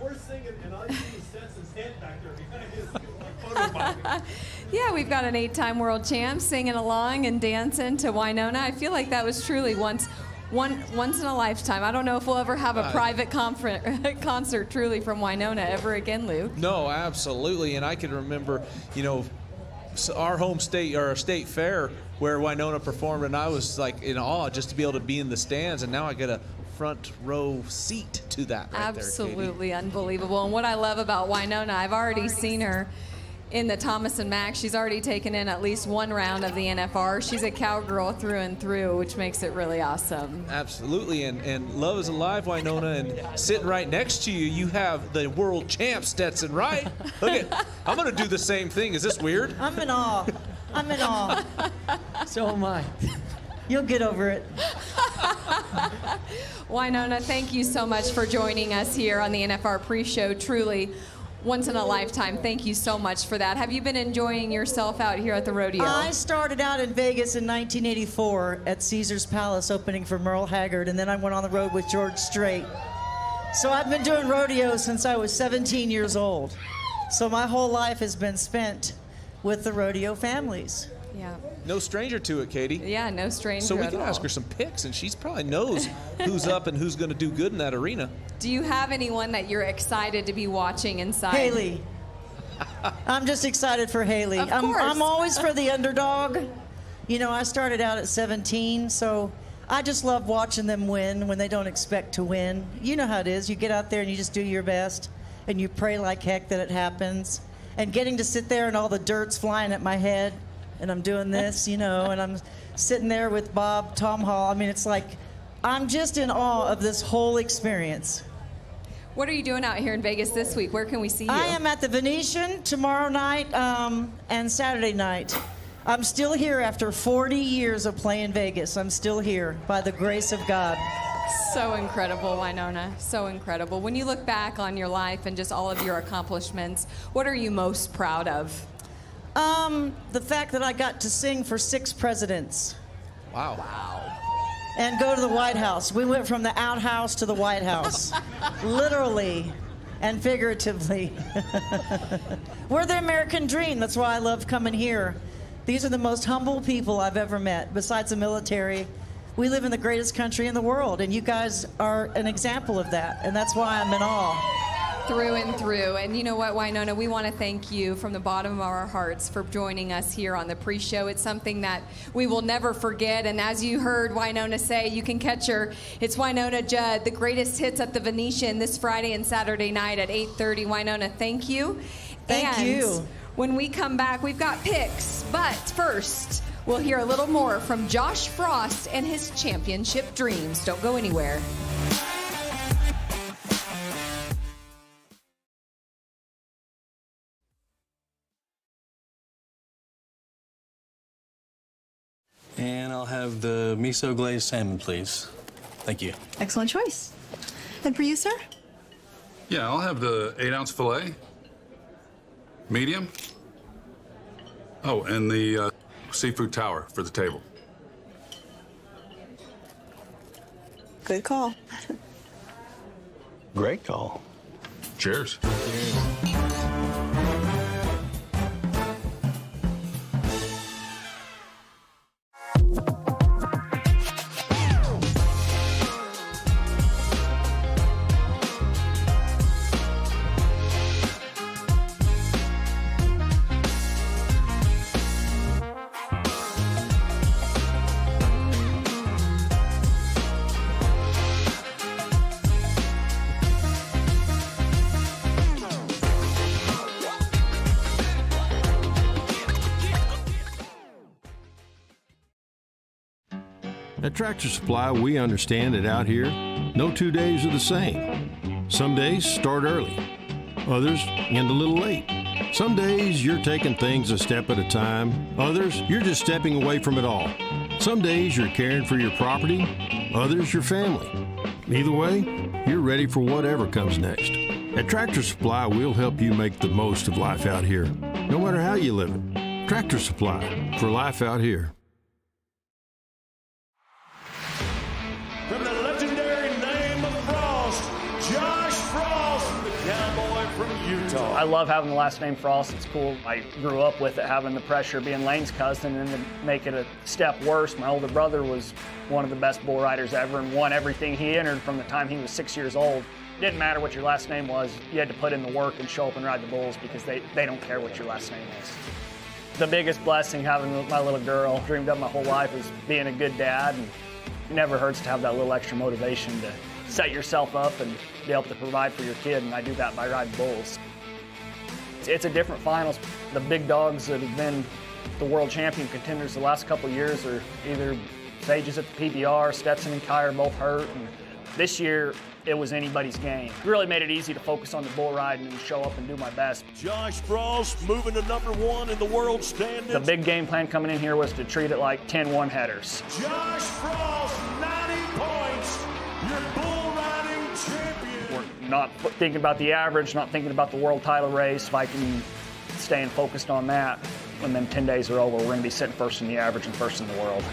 We're singing, and I see Stetson's head back there behind his photo. Yeah, we've got an 8-time world champ singing along and dancing to Wynonna. I feel like that was truly once in a lifetime. I don't know if we'll ever have a private concert truly from Wynonna ever again, Luke. No, absolutely. And I can remember, our home state or state fair where Wynonna performed, and I was like in awe just to be able to be in the stands, and now I get a front row seat to that right Absolutely unbelievable. And what I love about Wynonna, I've already seen her in the Thomas and Mack. She's already taken in at least one round of the NFR. She's a cowgirl through and through, which makes it really awesome. Absolutely, and love is alive, Wynonna, and sitting right next to you, you have the world champ, Stetson Wright. Look at, I'm gonna do the same thing. Is this weird? I'm in awe. I'm in awe. So am I. You'll get over it. Wynonna, thank you so much for joining us here on the NFR Pre-Show. Truly, once in a lifetime. Thank you so much for that. Have you been enjoying yourself out here at the rodeo? I started out in Vegas in 1984 at Caesar's Palace opening for Merle Haggard, and then I went on the road with George Strait. So I've been doing rodeo since I was 17 years old. So my whole life has been spent with the rodeo families. Yeah. No stranger to it, Kadee. Yeah, no stranger So we at can all. ask her some picks, and she probably knows who's up and who's going to do good in that arena. Do you have anyone that you're excited to be watching inside? Haley. I'm just excited for Haley. Of course. I'm always for the underdog. I started out at 17, so I just love watching them win when they don't expect to win. You know how it is. You get out there and you just do your best, and you pray like heck that it happens. And getting to sit there and all the dirt's flying at my head, and I'm doing this, and I'm sitting there with Bob Tom Hall. I mean, it's like I'm just in awe of this whole experience. What are you doing out here in Vegas this week? Where can we see you? I am at the Venetian tomorrow night and Saturday night. I'm still here after 40 years of playing Vegas. I'm still here by the grace of God. So incredible, Wynonna. So incredible. When you look back on your life and just all of your accomplishments, what are you most proud of? The fact that I got to sing for 6 presidents. Wow. And go to the White House. We went from the outhouse to the White House, literally and figuratively. We're the American dream. That's why I love coming here. These are the most humble people I've ever met, besides the military. We live in the greatest country in the world, and you guys are an example of that, and that's why I'm in awe. Through and through. And you know what, Wynonna, we want to thank you from the bottom of our hearts for joining us here on the pre-show. It's something that we will never forget. And as you heard Wynonna say, you can catch her. It's Wynonna Judd, the greatest hits at the Venetian this Friday and Saturday night at 8:30. Wynonna, thank you. Thank you. When we come back, we've got picks. But first, we'll hear a little more from Josh Frost and his championship dreams. Don't go anywhere. And I'll have the miso glazed salmon, please. Thank you. Excellent choice. And for you, sir? Yeah, I'll have the 8-ounce filet. Medium. Oh, and the seafood tower for the table. Good call. Great call. Cheers. At Tractor Supply, we understand that out here, no 2 days are the same. Some days start early, others end a little late. Some days you're taking things a step at a time, others you're just stepping away from it all. Some days you're caring for your property, others your family. Either way, you're ready for whatever comes next. At Tractor Supply, we'll help you make the most of life out here, no matter how you live it. Tractor Supply, for life out here. From the legendary name of Frost, Josh Frost, the cowboy from Utah. I love having the last name Frost. It's cool. I grew up with it, having the pressure, being Lane's cousin, and then to make it a step worse, my older brother was one of the best bull riders ever and won everything he entered from the time he was 6 years old. It didn't matter what your last name was. You had to put in the work and show up and ride the bulls because they don't care what your last name is. The biggest blessing having my little girl, dreamed of my whole life, is being a good dad. And it never hurts to have that little extra motivation to set yourself up and be able to provide for your kid, and I do that by riding bulls. It's a different finals. The big dogs that have been the world champion contenders the last couple of years are either stages at the PBR, Stetson and Kai are both hurt, and this year it was anybody's game. It really made it easy to focus on the bull riding and show up and do my best. Josh Frost moving to #1 in the world standings. The big game plan coming in here was to treat it like 10 one-headers. Josh Frost, 90 points, your bull riding champion. We're not thinking about the average, not thinking about the world title race. If I can stay focused on that, when them 10 days are over, we're going to be sitting first in the average and first in the world.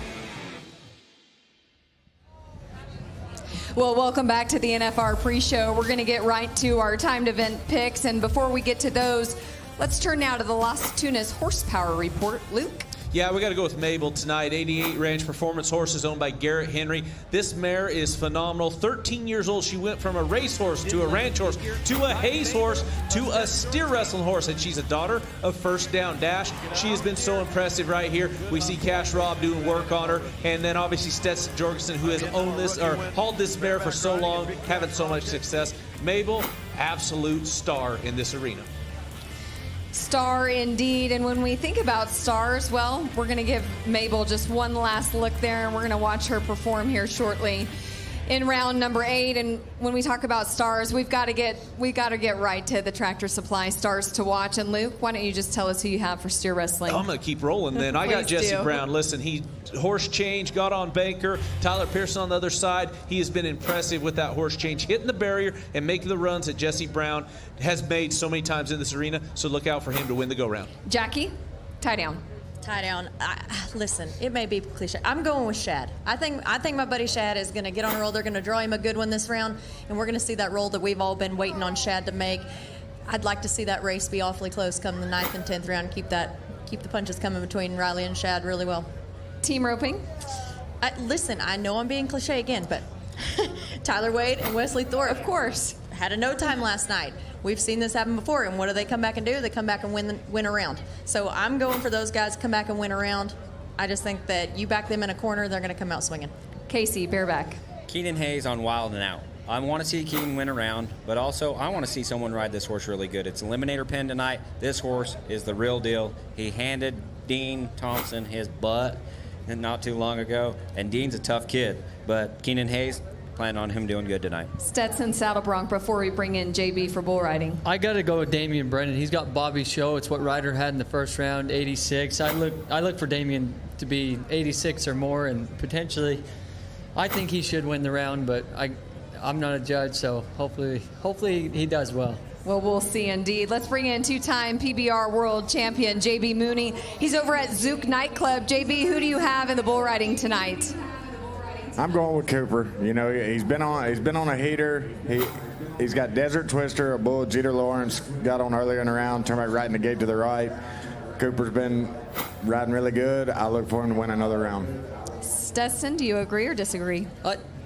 Well, welcome back to the NFR Pre-Show. We're going to get right to our timed event picks. And before we get to those, let's turn now to the Las Tunas Horsepower Report. Luke? Yeah, we got to go with Mabel tonight. 88 Ranch Performance horses owned by Garrett Henry. This mare is phenomenal. 13 years old. She went from a racehorse to a ranch horse to a haze horse to a steer wrestling horse, and she's a daughter of First Down Dash. She has been so impressive right here. We see Cash Rob doing work on her, and then obviously Stetson Jorgensen, who has owned this or hauled this mare for so long, having so much success. Mabel, absolute star in this arena. Star indeed. And when we think about stars, well, we're going to give Mabel just one last look there, and we're going to watch her perform here shortly in round number 8. And when we talk about stars, we've got to get right to the Tractor Supply stars to watch. And Luke, why don't you just tell us who you have for steer wrestling? I'm going to keep rolling then. I got Jesse do. Brown. Listen, he horse change, got on Baker. Tyler Pearson on the other side. He has been impressive with that horse change, hitting the barrier and making the runs that Jesse Brown has made so many times in this arena. So look out for him to win the go-round. Jackie, tie down. Tie down. Listen, it may be cliche. I'm going with Shad. I think my buddy Shad is going to get on a roll. They're going to draw him a good one this round, and we're going to see that roll that we've all been waiting on Shad to make. I'd like to see that race be awfully close come the 9th and 10th round. Keep the punches coming between Riley and Shad really well. Team roping? Listen, I know I'm being cliche again, but Tyler Wade and Wesley Thorpe, of course, had a no time last night. We've seen this happen before, and what do they come back and do? They come back and win a round. So I'm going for those guys to come back and win a round. I just think that you back them in a corner, they're going to come out swinging. Kaycee, Bareback. Keenan Hayes on Wild and Out. I want to see Keenan win a round, but also I want to see someone ride this horse really good. It's Eliminator Pen tonight. This horse is the real deal. He handed Dean Thompson his butt not too long ago, and Dean's a tough kid, but Keenan Hayes, plan on him doing good tonight. Stetson Saddle Bronc before we bring in JB for bull riding. I got to go with Damian Brennan. He's got Bobby's show. It's what Ryder had in the first round, 86. I look for Damian to be 86 or more, and potentially I think he should win the round, but I'm not a judge, so hopefully he does well. Well, we'll see indeed. Let's bring in two-time PBR world champion JB Mauney. He's over at Zook Nightclub. JB, who do you have in the bull riding tonight? I'm going with Cooper. You know, he's been on a heater. He's got Desert Twister, a bull Jeter Lawrence got on earlier in the round, turned back right in the gate to the right. Cooper's been riding really good. I look for him to win another round. Stetson, do you agree or disagree?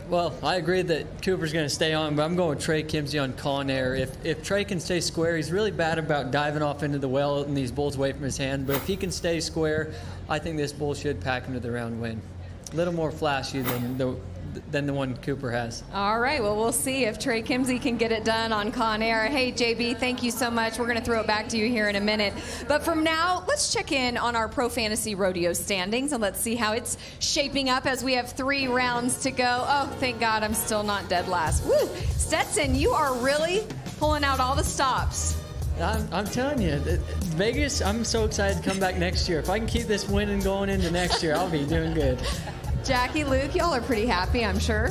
Well, I agree that Cooper's going to stay on, but I'm going with Trey Kimsey on Con Air. If Trey can stay square, he's really bad about diving off into the well and these bulls away from his hand, but if he can stay square, I think this bull should pack him to the round win. A little more flashy than the one Cooper has. All right, well, we'll see if Trey Kimsey can get it done on Con Air. Hey, JB, thank you so much. We're going to throw it back to you here in a minute. But from now, let's check in on our Pro Fantasy Rodeo standings, and let's see how it's shaping up as we have 3 rounds to go. Oh, thank God I'm still not dead last. Woo! Stetson, you are really pulling out all the stops. I'm telling you, Vegas, I'm so excited to come back next year. If I can keep this winning going into next year, I'll be doing good. Jackie, Luke, y'all are pretty happy, I'm sure.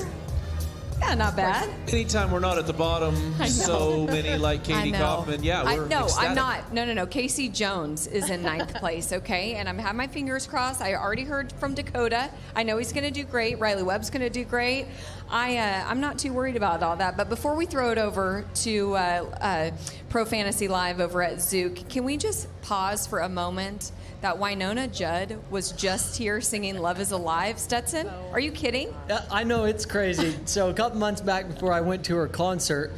Yeah, not bad. Anytime we're not at the bottom, so many like Kadee Coffman. Yeah, we're ecstatic. I'm not. No. Casey Jones is in 9th place, okay? And I'm having my fingers crossed. I already heard from Dakota. I know he's going to do great. Riley Webb's going to do great. I'm not too worried about all that. But before we throw it over to Pro Fantasy Live over at Zook, can we just pause for a moment? That Wynonna Judd was just here singing Love is Alive. Stetson, are you kidding? I know, it's crazy. So a couple months back before I went to her concert,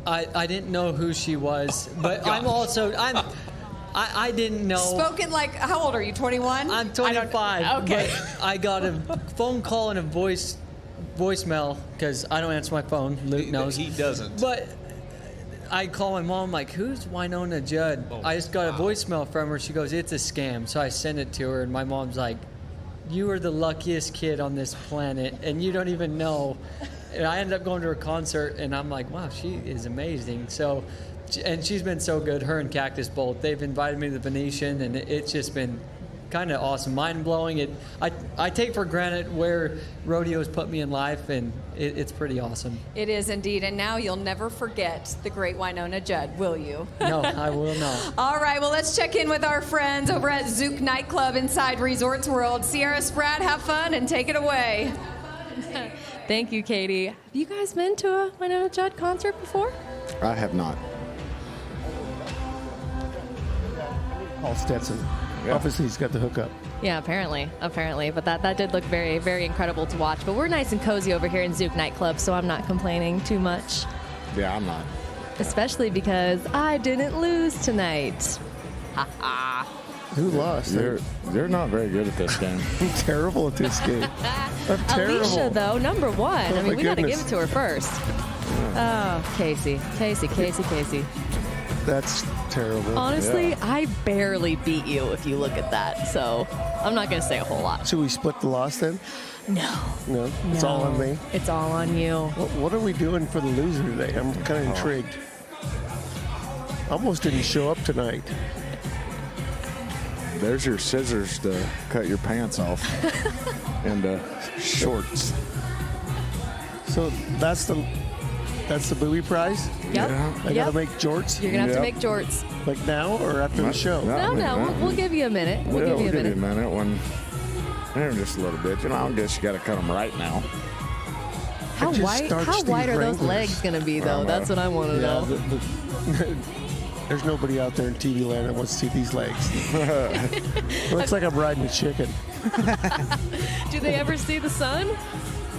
I didn't know who she was. But I didn't know. Spoken like, how old are you, 21? I'm 25. Okay. But I got a phone call and a voicemail, because I don't answer my phone. Luke knows. He doesn't. But I call my mom, like, who's Wynonna Judd? I just got a voicemail from her. She goes, it's a scam. So I sent it to her, and my mom's like, you are the luckiest kid on this planet, and you don't even know. And I ended up going to her concert, and I'm like, wow, she is amazing. So, and she's been so good, her and Cactus both. They've invited me to the Venetian, and it's just been kind of awesome, mind-blowing. I take for granted where rodeo's put me in life, and it's pretty awesome. It is indeed, and now you'll never forget the great Wynonna Judd, will you? No, I will not. All right, well, let's check in with our friends over at Zook Nightclub inside Resorts World. Sierra Spratt, have fun and take it away. Thank you, Katie. Have you guys been to a Wynonna Judd concert before? I have not. Paul Stetson. Yeah. Obviously, he's got the hookup. Yeah, apparently. But that did look very, very incredible to watch. But we're nice and cozy over here in Zook Nightclub, so I'm not complaining too much. Yeah, I'm not. Especially because I didn't lose tonight. Ha ha. Who lost? You're not very good at this game. I'm terrible at this game. I'm terrible. Alicia, though, number one. Oh, I mean, we got to goodness. give it to her first. Oh, Kaycee. That's terrible. Honestly, Yeah. I barely beat you if you look at that, so I'm not going to say a whole lot. Should we split the loss then? No. No? It's all on me? It's all on you. What are we doing for the loser today? I'm kind of intrigued. Almost didn't show up tonight. There's your scissors to cut your pants off and shorts. So that's the booby prize? Yep. Yeah. I got to make jorts? You're going to have to make jorts. Like now or after the show? No, we'll give you a minute. We'll give you a minute. When just a little bit. I guess you got to cut them right now. How wide are those legs going to be, though? That's what I want to know. There's nobody out there in TV land that wants to see these legs. Looks like I'm riding a chicken. Do they ever see the sun?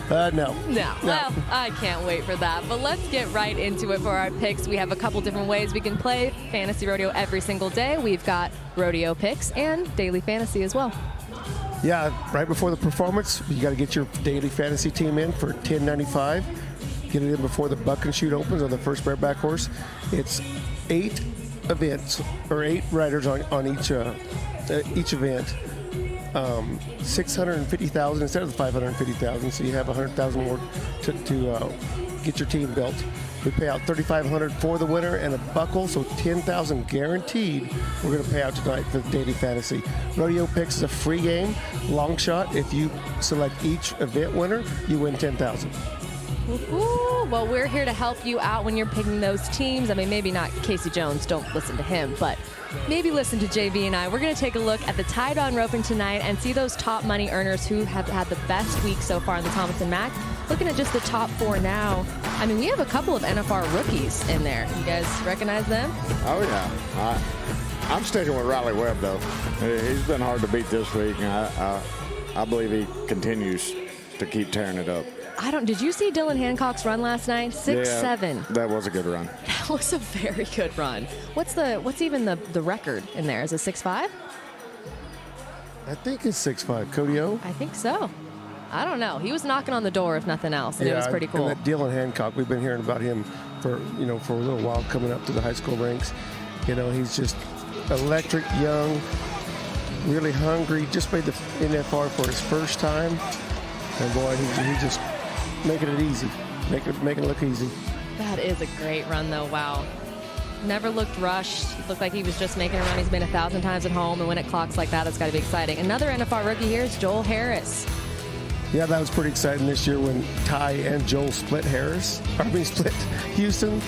No. Well, I can't wait for that. But let's get right into it for our picks. We have a couple different ways we can play Fantasy Rodeo every single day. We've got rodeo picks and daily fantasy as well. Yeah, right before the performance, you got to get your daily fantasy team in for $10.95. Get it in before the buck and shoot opens on the first bareback horse. It's 8 events, or 8 riders on each event. 650,000 instead of the 550,000, so you have 100,000 more to get your team built. We pay out $3,500 for the winner and a buckle, so $10,000 guaranteed. We're going to pay out tonight for the daily fantasy. Rodeo Picks is a free game, long shot. If you select each event winner, you win $10,000. Ooh, well, we're here to help you out when you're picking those teams. I mean, maybe not Casey Jones, don't listen to him, but maybe listen to JB and I. We're going to take a look at the Teton roping tonight and see those top money earners who have had the best week so far in the Thomas and Mack. Looking at just the top 4 now, I mean, we have a couple of NFR rookies in there. You guys recognize them? Oh, yeah. I'm sticking with Riley Webb, though. He's been hard to beat this week, and I believe he continues to keep tearing it up. Did you see Dylan Hancock's run last night? 6'7". That was a good run. That was a very good run. What's even the record in there? Is it 6'5"? I think it's 6'5". Cody O? I think so. I don't know. He was knocking on the door, if nothing else, and it was pretty cool. And that Dylan Hancock, we've been hearing about him for a little while coming up to the high school ranks. He's just electric, young, really hungry. Just made the NFR for his first time. And boy, he just making it easy, making it look easy. That is a great run, though. Wow. Never looked rushed. Looked like he was just making a run. He's been 1,000 times at home, and when it clocks like that, it's got to be exciting. Another NFR rookie here is Joel Harris. Yeah, that was pretty exciting this year when Ty and Joel split Houston.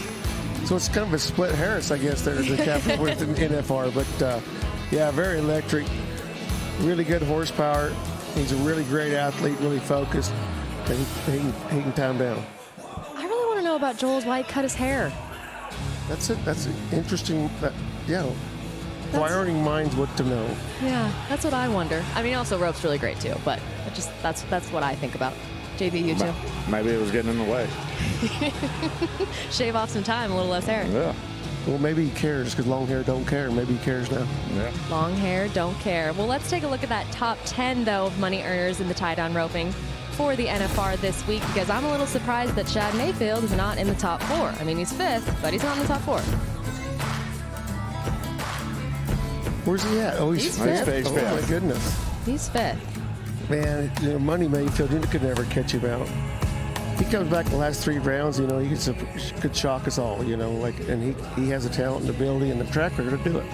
So it's kind of a split Harris, I guess, there at the Capital with NFR. But, yeah, very electric, really good horsepower. He's a really great athlete, really focused, and he can tie him down. I really want to know about Joel's why he cut his hair. That's interesting. Inquiring minds what to know. Yeah, that's what I wonder. I mean, also rope's really great too, but that's what I think about. JB, you too? Maybe it was getting in the way. Shave off some time, a little less hair. Yeah. Well, maybe he cares because long hair don't care. Maybe he cares now. Yeah. Long hair don't care. Well, let's take a look at that top 10 though of money earners in the tie-down roping for the NFR this week, because I'm a little surprised that Shad Mayfield is not in the top 4. I mean, he's 5th, but he's not in the top 4. Where's he at? Oh, he's 5th. Oh, my goodness. He's 5th. Man, Money Mayfield, you could never catch him out. He comes back the last 3 rounds, he could shock us all, and he has the talent and ability and the track record to do it.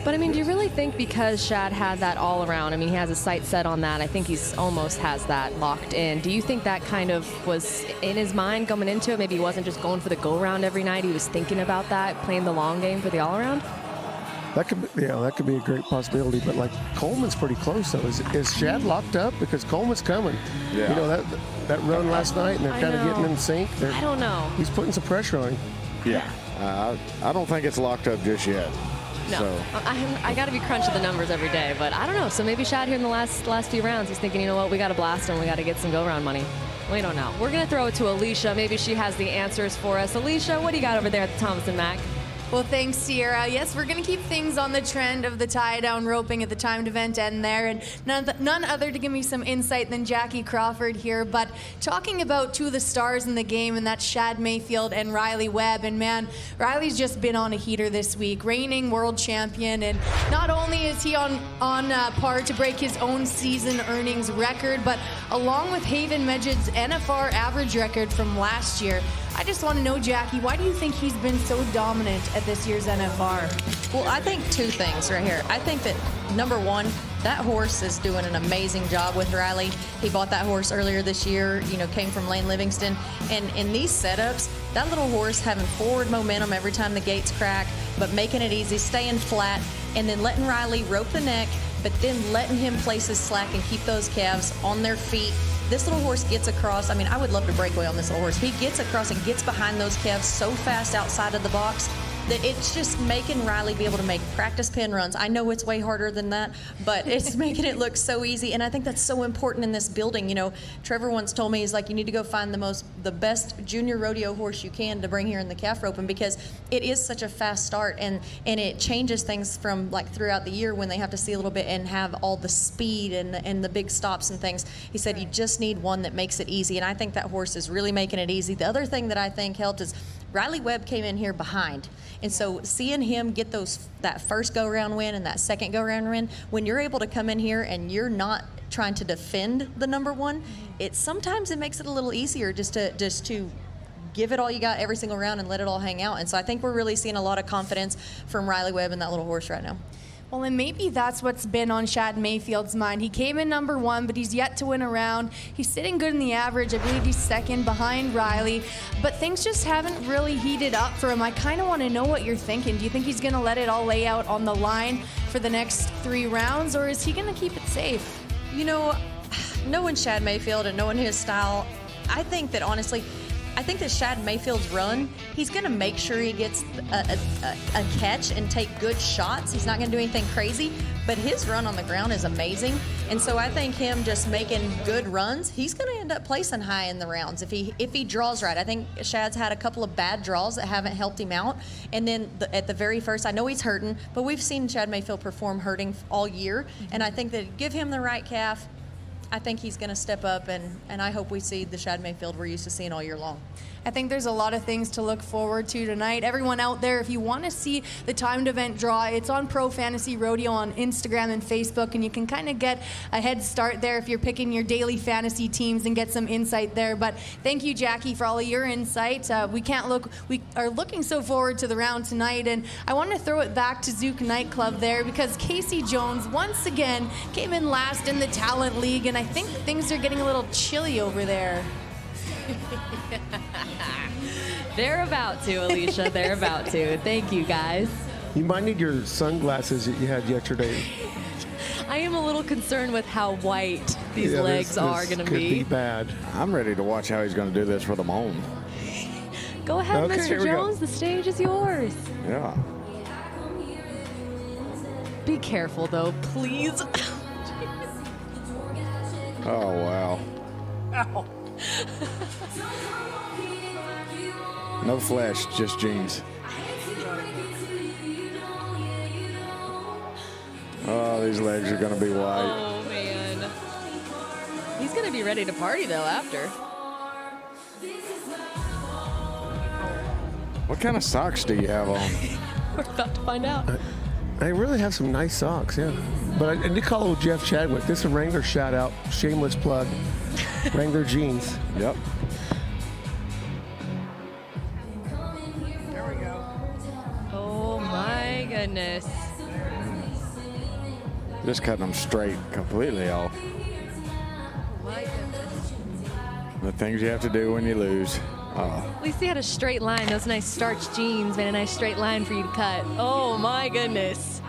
But I mean, do you really think because Shad had that all around, I mean, he has a sight set on that, I think he's almost has that locked in. Do you think that kind of was in his mind going into it? Maybe he wasn't just going for the go-round every night, he was thinking about that, playing the long game for the all-around? That could be a great possibility, but Coleman's pretty close though. Is Shad locked up? Because Coleman's coming. Yeah. That run last night, and they're kind of getting in sync. I don't know. He's putting some pressure on him. Yeah. I don't think it's locked up just yet. No, So. I got to be crunching the numbers every day, but I don't know. So maybe Shad here in the last few rounds, he's thinking, you know what, we got to blast him. We got to get some go-round money. We don't know. We're going to throw it to Alicia. Maybe she has the answers for us. Alicia, what do you got over there at the Thomas Mack? Well, thanks, Sierra. Yes, we're going to keep things on the trend of the tie-down roping at the timed event end there, and none other to give me some insight than Jackie Crawford here. But talking about 2 of the stars in the game, and that's Shad Mayfield and Riley Webb. And man, Riley's just been on a heater this week, reigning world champion. And not only is he on par to break his own season earnings record, but along with Haven Medjid's NFR average record from last year. I just want to know, Jackie, why do you think he's been so dominant at this year's NFR? Well, I think 2 things right here. I think that, number 1, that horse is doing an amazing job with Riley. He bought that horse earlier this year, came from Lane Livingston. And in these setups, that little horse having forward momentum every time the gates crack, but making it easy, staying flat, and then letting Riley rope the neck, but then letting him place his slack and keep those calves on their feet. This little horse gets across. I mean, I would love to breakaway on this little horse. He gets across and gets behind those calves so fast outside of the box that it's just making Riley be able to make practice pen runs. I know it's way harder than that, but it's making it look so easy. And I think that's so important in this building. Trevor once told me, he's like, you need to go find the best junior rodeo horse you can to bring here in the calf roping, because it is such a fast start, and it changes things from throughout the year when they have to see a little bit and have all the speed and the big stops and things. He said you just need one that makes it easy, and I think that horse is really making it easy. The other thing that I think helped is Riley Webb came in here behind. And so seeing him get that first go-round win and that second go-round win, when you're able to come in here and you're not trying to defend the number 1, sometimes it makes it a little easier just to give it all you got every single round and let it all hang out. And so I think we're really seeing a lot of confidence from Riley Webb and that little horse right now. Well, and maybe that's what's been on Shad Mayfield's mind. He came in number 1, but he's yet to win a round. He's sitting good in the average. I believe he's 2nd behind Riley, but things just haven't really heated up for him. I kind of want to know what you're thinking. Do you think he's going to let it all lay out on the line for the next 3 rounds, or is he going to keep it safe? Knowing Shad Mayfield and knowing his style, I think that honestly, Shad Mayfield's run, he's going to make sure he gets a catch and take good shots. He's not going to do anything crazy, but his run on the ground is amazing. And so I think him just making good runs, he's going to end up placing high in the rounds if he draws right. I think Shad's had a couple of bad draws that haven't helped him out. And then at the very first, I know he's hurting, but we've seen Shad Mayfield perform hurting all year. And I think that give him the right calf, I think he's going to step up, and I hope we see the Shad Mayfield we're used to seeing all year long. I think there's a lot of things to look forward to tonight. Everyone out there, if you want to see the timed event draw, it's on Pro Fantasy Rodeo on Instagram and Facebook, and you can kind of get a head start there if you're picking your daily fantasy teams and get some insight there. But thank you, Jackie, for all of your insight. We are looking so forward to the round tonight, and I want to throw it back to Zook Nightclub there because Kaycee Jones once again came in last in the Talent League, and I think things are getting a little chilly over there. They're about to, Alicia. They're about to. Thank you, guys. You might need your sunglasses that you had yesterday. I am a little concerned with how white these legs are going to could be bad. I'm ready to watch how he's going to do this with them on. Go ahead, Okay, here Mr. we go. Jones. The stage is yours. Yeah. Be careful, though, please. Oh, wow. Ow. No flesh, just jeans. Oh, these legs are going to be white. Oh, man. He's going to be ready to party, though, after. What kind of socks do you have on? We're about to find out. I really have some nice socks, yeah. But I did call old Jeff Chadwick. This is a Wrangler shout out. Shameless plug. Wrangler jeans. Yep. There we go. Oh, my goodness. Just cutting them straight, completely off. My goodness. The things you have to do when you lose. Oh. At least he had a straight line. Those nice starched jeans made a nice straight line for you to cut. Oh my goodness.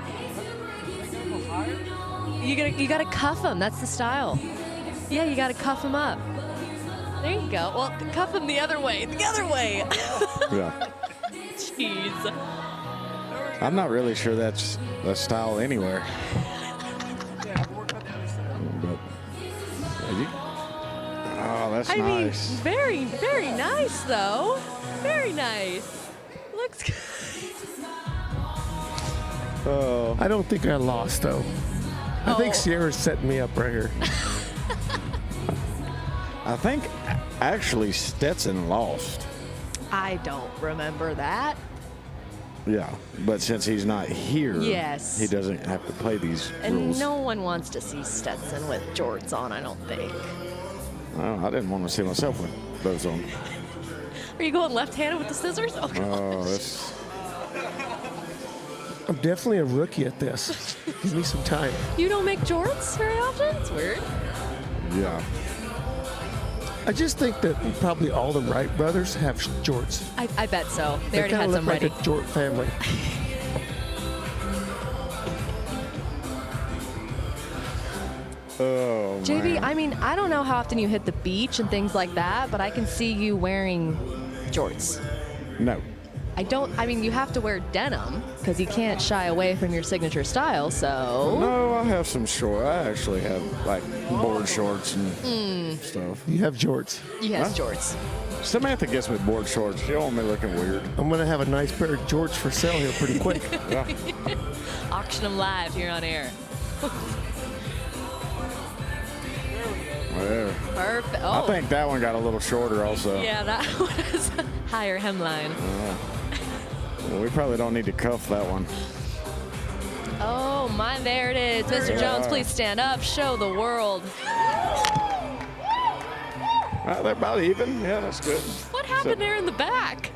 You gotta cuff him. That's the style. Yeah, you gotta cuff him up. There you go. Well, cuff him the other way. The other way. Yeah. Jeez. I'm not really sure that's the style anywhere. Oh, that's I mean, nice. very, very nice though. Very nice. Looks good. Oh. I don't think I lost, though. I think Sierra's setting me up right here. I think actually Stetson lost. I don't remember that. Yeah, but since he's not here, Yes. he doesn't have to play these And rules. no one wants to see Stetson with jorts on, I don't think. Oh, I didn't want to see myself with those on. Are you going left-handed with the scissors? Oh, Oh, that's... I'm definitely a rookie at this. Give me some time. you don't make jorts very often? It's weird. Yeah. I just think that probably all the Wright brothers have jorts. I bet so. They already kinda had look some like ready. a jort family. Oh, JB, man. I mean, I don't know how often you hit the beach and things like that, but I can see you wearing jorts. No. I mean, you have to wear denim because you can't shy away from your signature style, so. No, I have some short. I actually have like board shorts and stuff. You have jorts. He has Huh? jorts. Samantha gets me board shorts. You don't want me looking weird. I'm going to have a nice pair of jorts for sale here pretty quick. Yeah. Auction them live here on air. Whatever. Perfect. I Oh, think that one got a little shorter also. yeah, that one is higher hemline. Well, we probably don't need to cuff that one. Oh, my, there it is. Mr. Jones, please stand up. Show the world. They're about even. Yeah, that's good. What happened there in the back?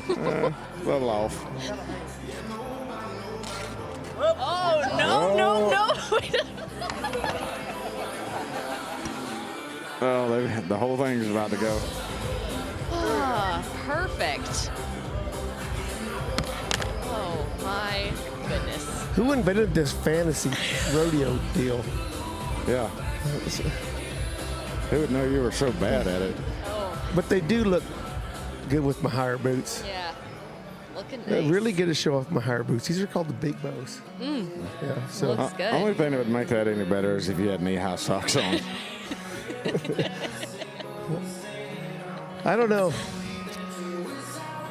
A little off. Oh, no, no, no. Oh, the whole thing's about to go. Ah, perfect. Oh, my goodness. Who invented this fantasy rodeo deal? Yeah. Who would know you were so bad at it? But they do look good with my higher boots. Yeah. Looking nice. They really get to show off my higher boots. These are called the big bows. Mm. Yeah. So Looks good. Only thing that would make that any better is if you had knee-high socks on. I don't know.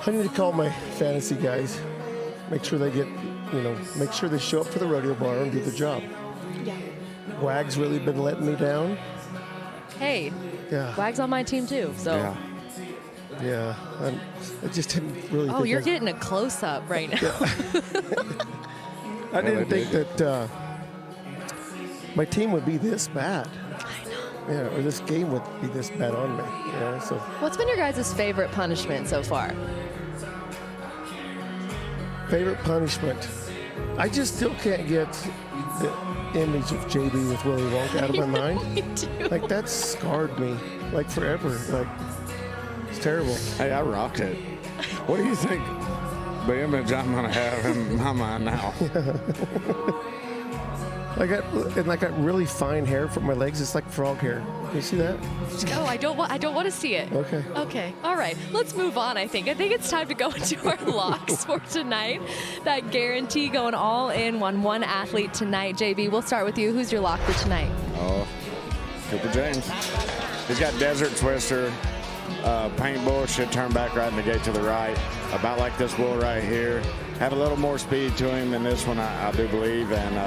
I need to call my fantasy guys. Make sure they get, make sure they show up for the rodeo bar and do the job. Yeah. Wag's really been letting me down. Hey, Yeah. Wag's on my team too, so. Yeah. Yeah, I just didn't really. Oh, think you're getting a close up right now. I didn't think that my team would be this bad. I know. Yeah, or this game would be this bad on me. Yeah, so. What's been your guys' favorite punishment so far? Favorite punishment? I just still can't get the image of JB with Willy Wonka out of my mind. Like, that scarred me, like, forever. Like, it's terrible. Hey, I rocked it. What do you think the image I'm going to have in my mind now? I got really fine hair from my legs. It's like frog hair. You see that? Oh, I don't want to see it. Okay. Okay. All right. Let's move on. I think it's time to go into our locks for tonight. That guarantee going all in on one athlete tonight. JB, we'll start with you. Who's your lock for tonight? Oh, Cooper James. He's got Desert Twister. Paint Bull should turn back right in the gate to the right. About like this bull right here. Have a little more speed to him than this one, I do believe. And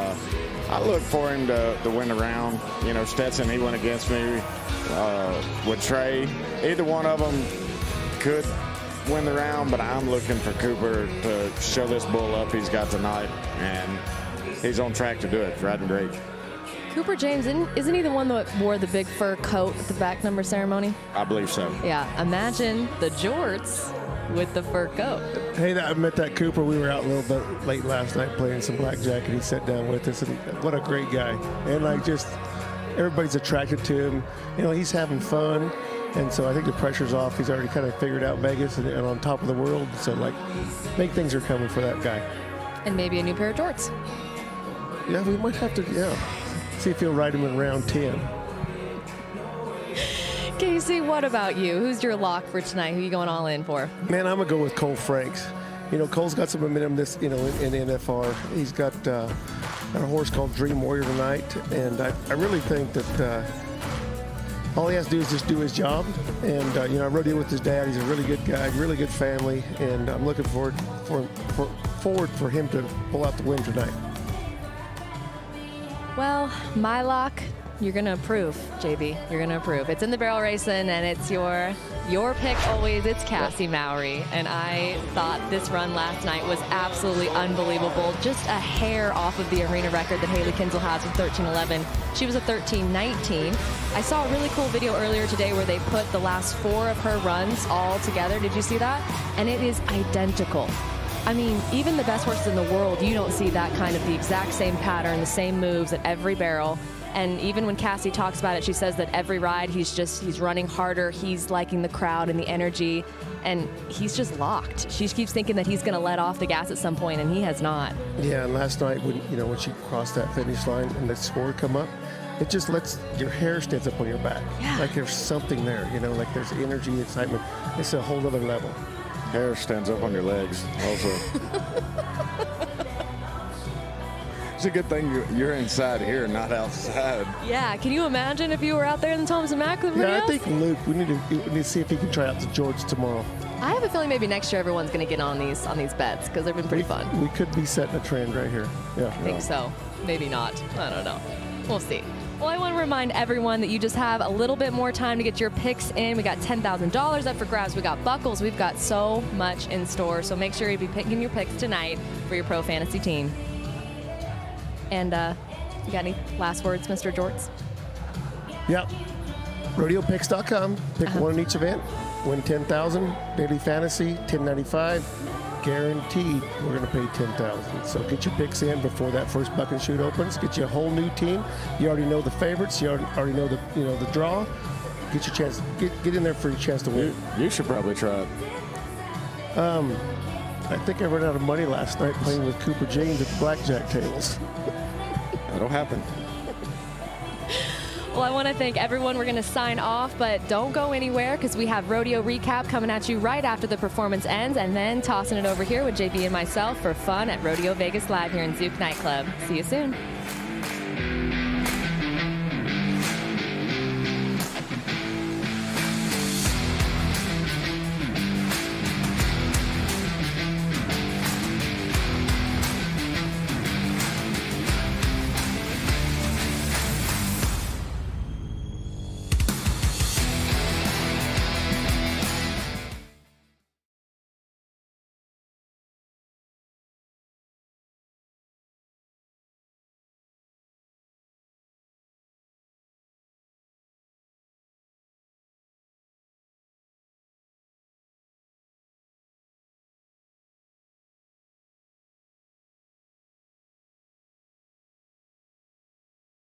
I look for him to win the round. You know, Stetson, he went against me with Trey. Either one of them could win the round, but I'm looking for Cooper to show this bull up he's got tonight. And he's on track to do it. Riding great. Cooper James, isn't he the one that wore the big fur coat at the back number ceremony? I believe so. Yeah, imagine the jorts with the fur coat. Hey, I met that Cooper. We were out a little bit late last night playing some blackjack, and he sat down with us, and what a great guy. And like, just everybody's attracted to him. You know, he's having fun, and so I think the pressure's off. He's already kind of figured out Vegas and on top of the world. So, like, big things are coming for that guy. And maybe a new pair of jorts. Yeah, we might have to, see if he'll ride him in round 10. Kaycee, what about you? Who's your lock for tonight? Who are you going all in for? Man, I'm going to go with Cole Franks. You know, Cole's got some momentum in NFR. He's got a horse called Dream Warrior tonight, and I really think that all he has to do is just do his job. And, I rodeoed with his dad. He's a really good guy, really good family, and I'm looking forward for him to pull out the win tonight. Well, my lock, you're going to approve, JB. You're going to approve. It's in the barrel racing, and it's your pick always. It's Cassie Mowry. And I thought this run last night was absolutely unbelievable. Just a hair off of the arena record that Haley Kinsel has with 13:11. She was a 13:19. I saw a really cool video earlier today where they put the last 4 of her runs all together. Did you see that? And it is identical. I mean, even the best horses in the world, you don't see that kind of the exact same pattern, the same moves at every barrel. And even when Cassie talks about it, she says that every ride he's running harder, he's liking the crowd and the energy, and he's just locked. She keeps thinking that he's going to let off the gas at some point, and he has not. Yeah, and last night when she crossed that finish line and the score come up, it just lets your hair stands up on your back. Yeah. Like there's something there, like there's energy, excitement. It's a whole other level. Hair stands up on your legs also. It's a good thing you're inside here, not outside. Yeah, can you imagine if you were out there in the Thomas Mack Fan Zone? Yeah, I think Luke, we need to see if he can try out the George tomorrow. I have a feeling maybe next year everyone's going to get on these bets because they've been pretty fun. We could be setting a trend right here. Yeah, I think so. Maybe not. I don't know. We'll see. Well, I want to remind everyone that you just have a little bit more time to get your picks in. We got $10,000 up for grabs. We got buckles. We've got so much in store. So make sure you be picking your picks tonight for your Pro Fantasy team. And you got any last words, Mr. Jorts? Yep. RodeoPicks.com. Pick one in each event. Win $10,000. Daily Fantasy, $10.95. Guaranteed we're going to pay $10,000. So get your picks in before that first buck and shoot opens. Get you a whole new team. You already know the favorites. You already know the draw. Get your chance. Get in there for your chance to win. You should probably try it. I think I ran out of money last night playing with Cooper James at the blackjack tables. That'll happen. Well, I want to thank everyone. We're going to sign off, but don't go anywhere because we have Rodeo Recap coming at you right after the performance ends, and then tossing it over here with JB and myself for fun at Rodeo Vegas Live here in Zouk Nightclub. See you soon.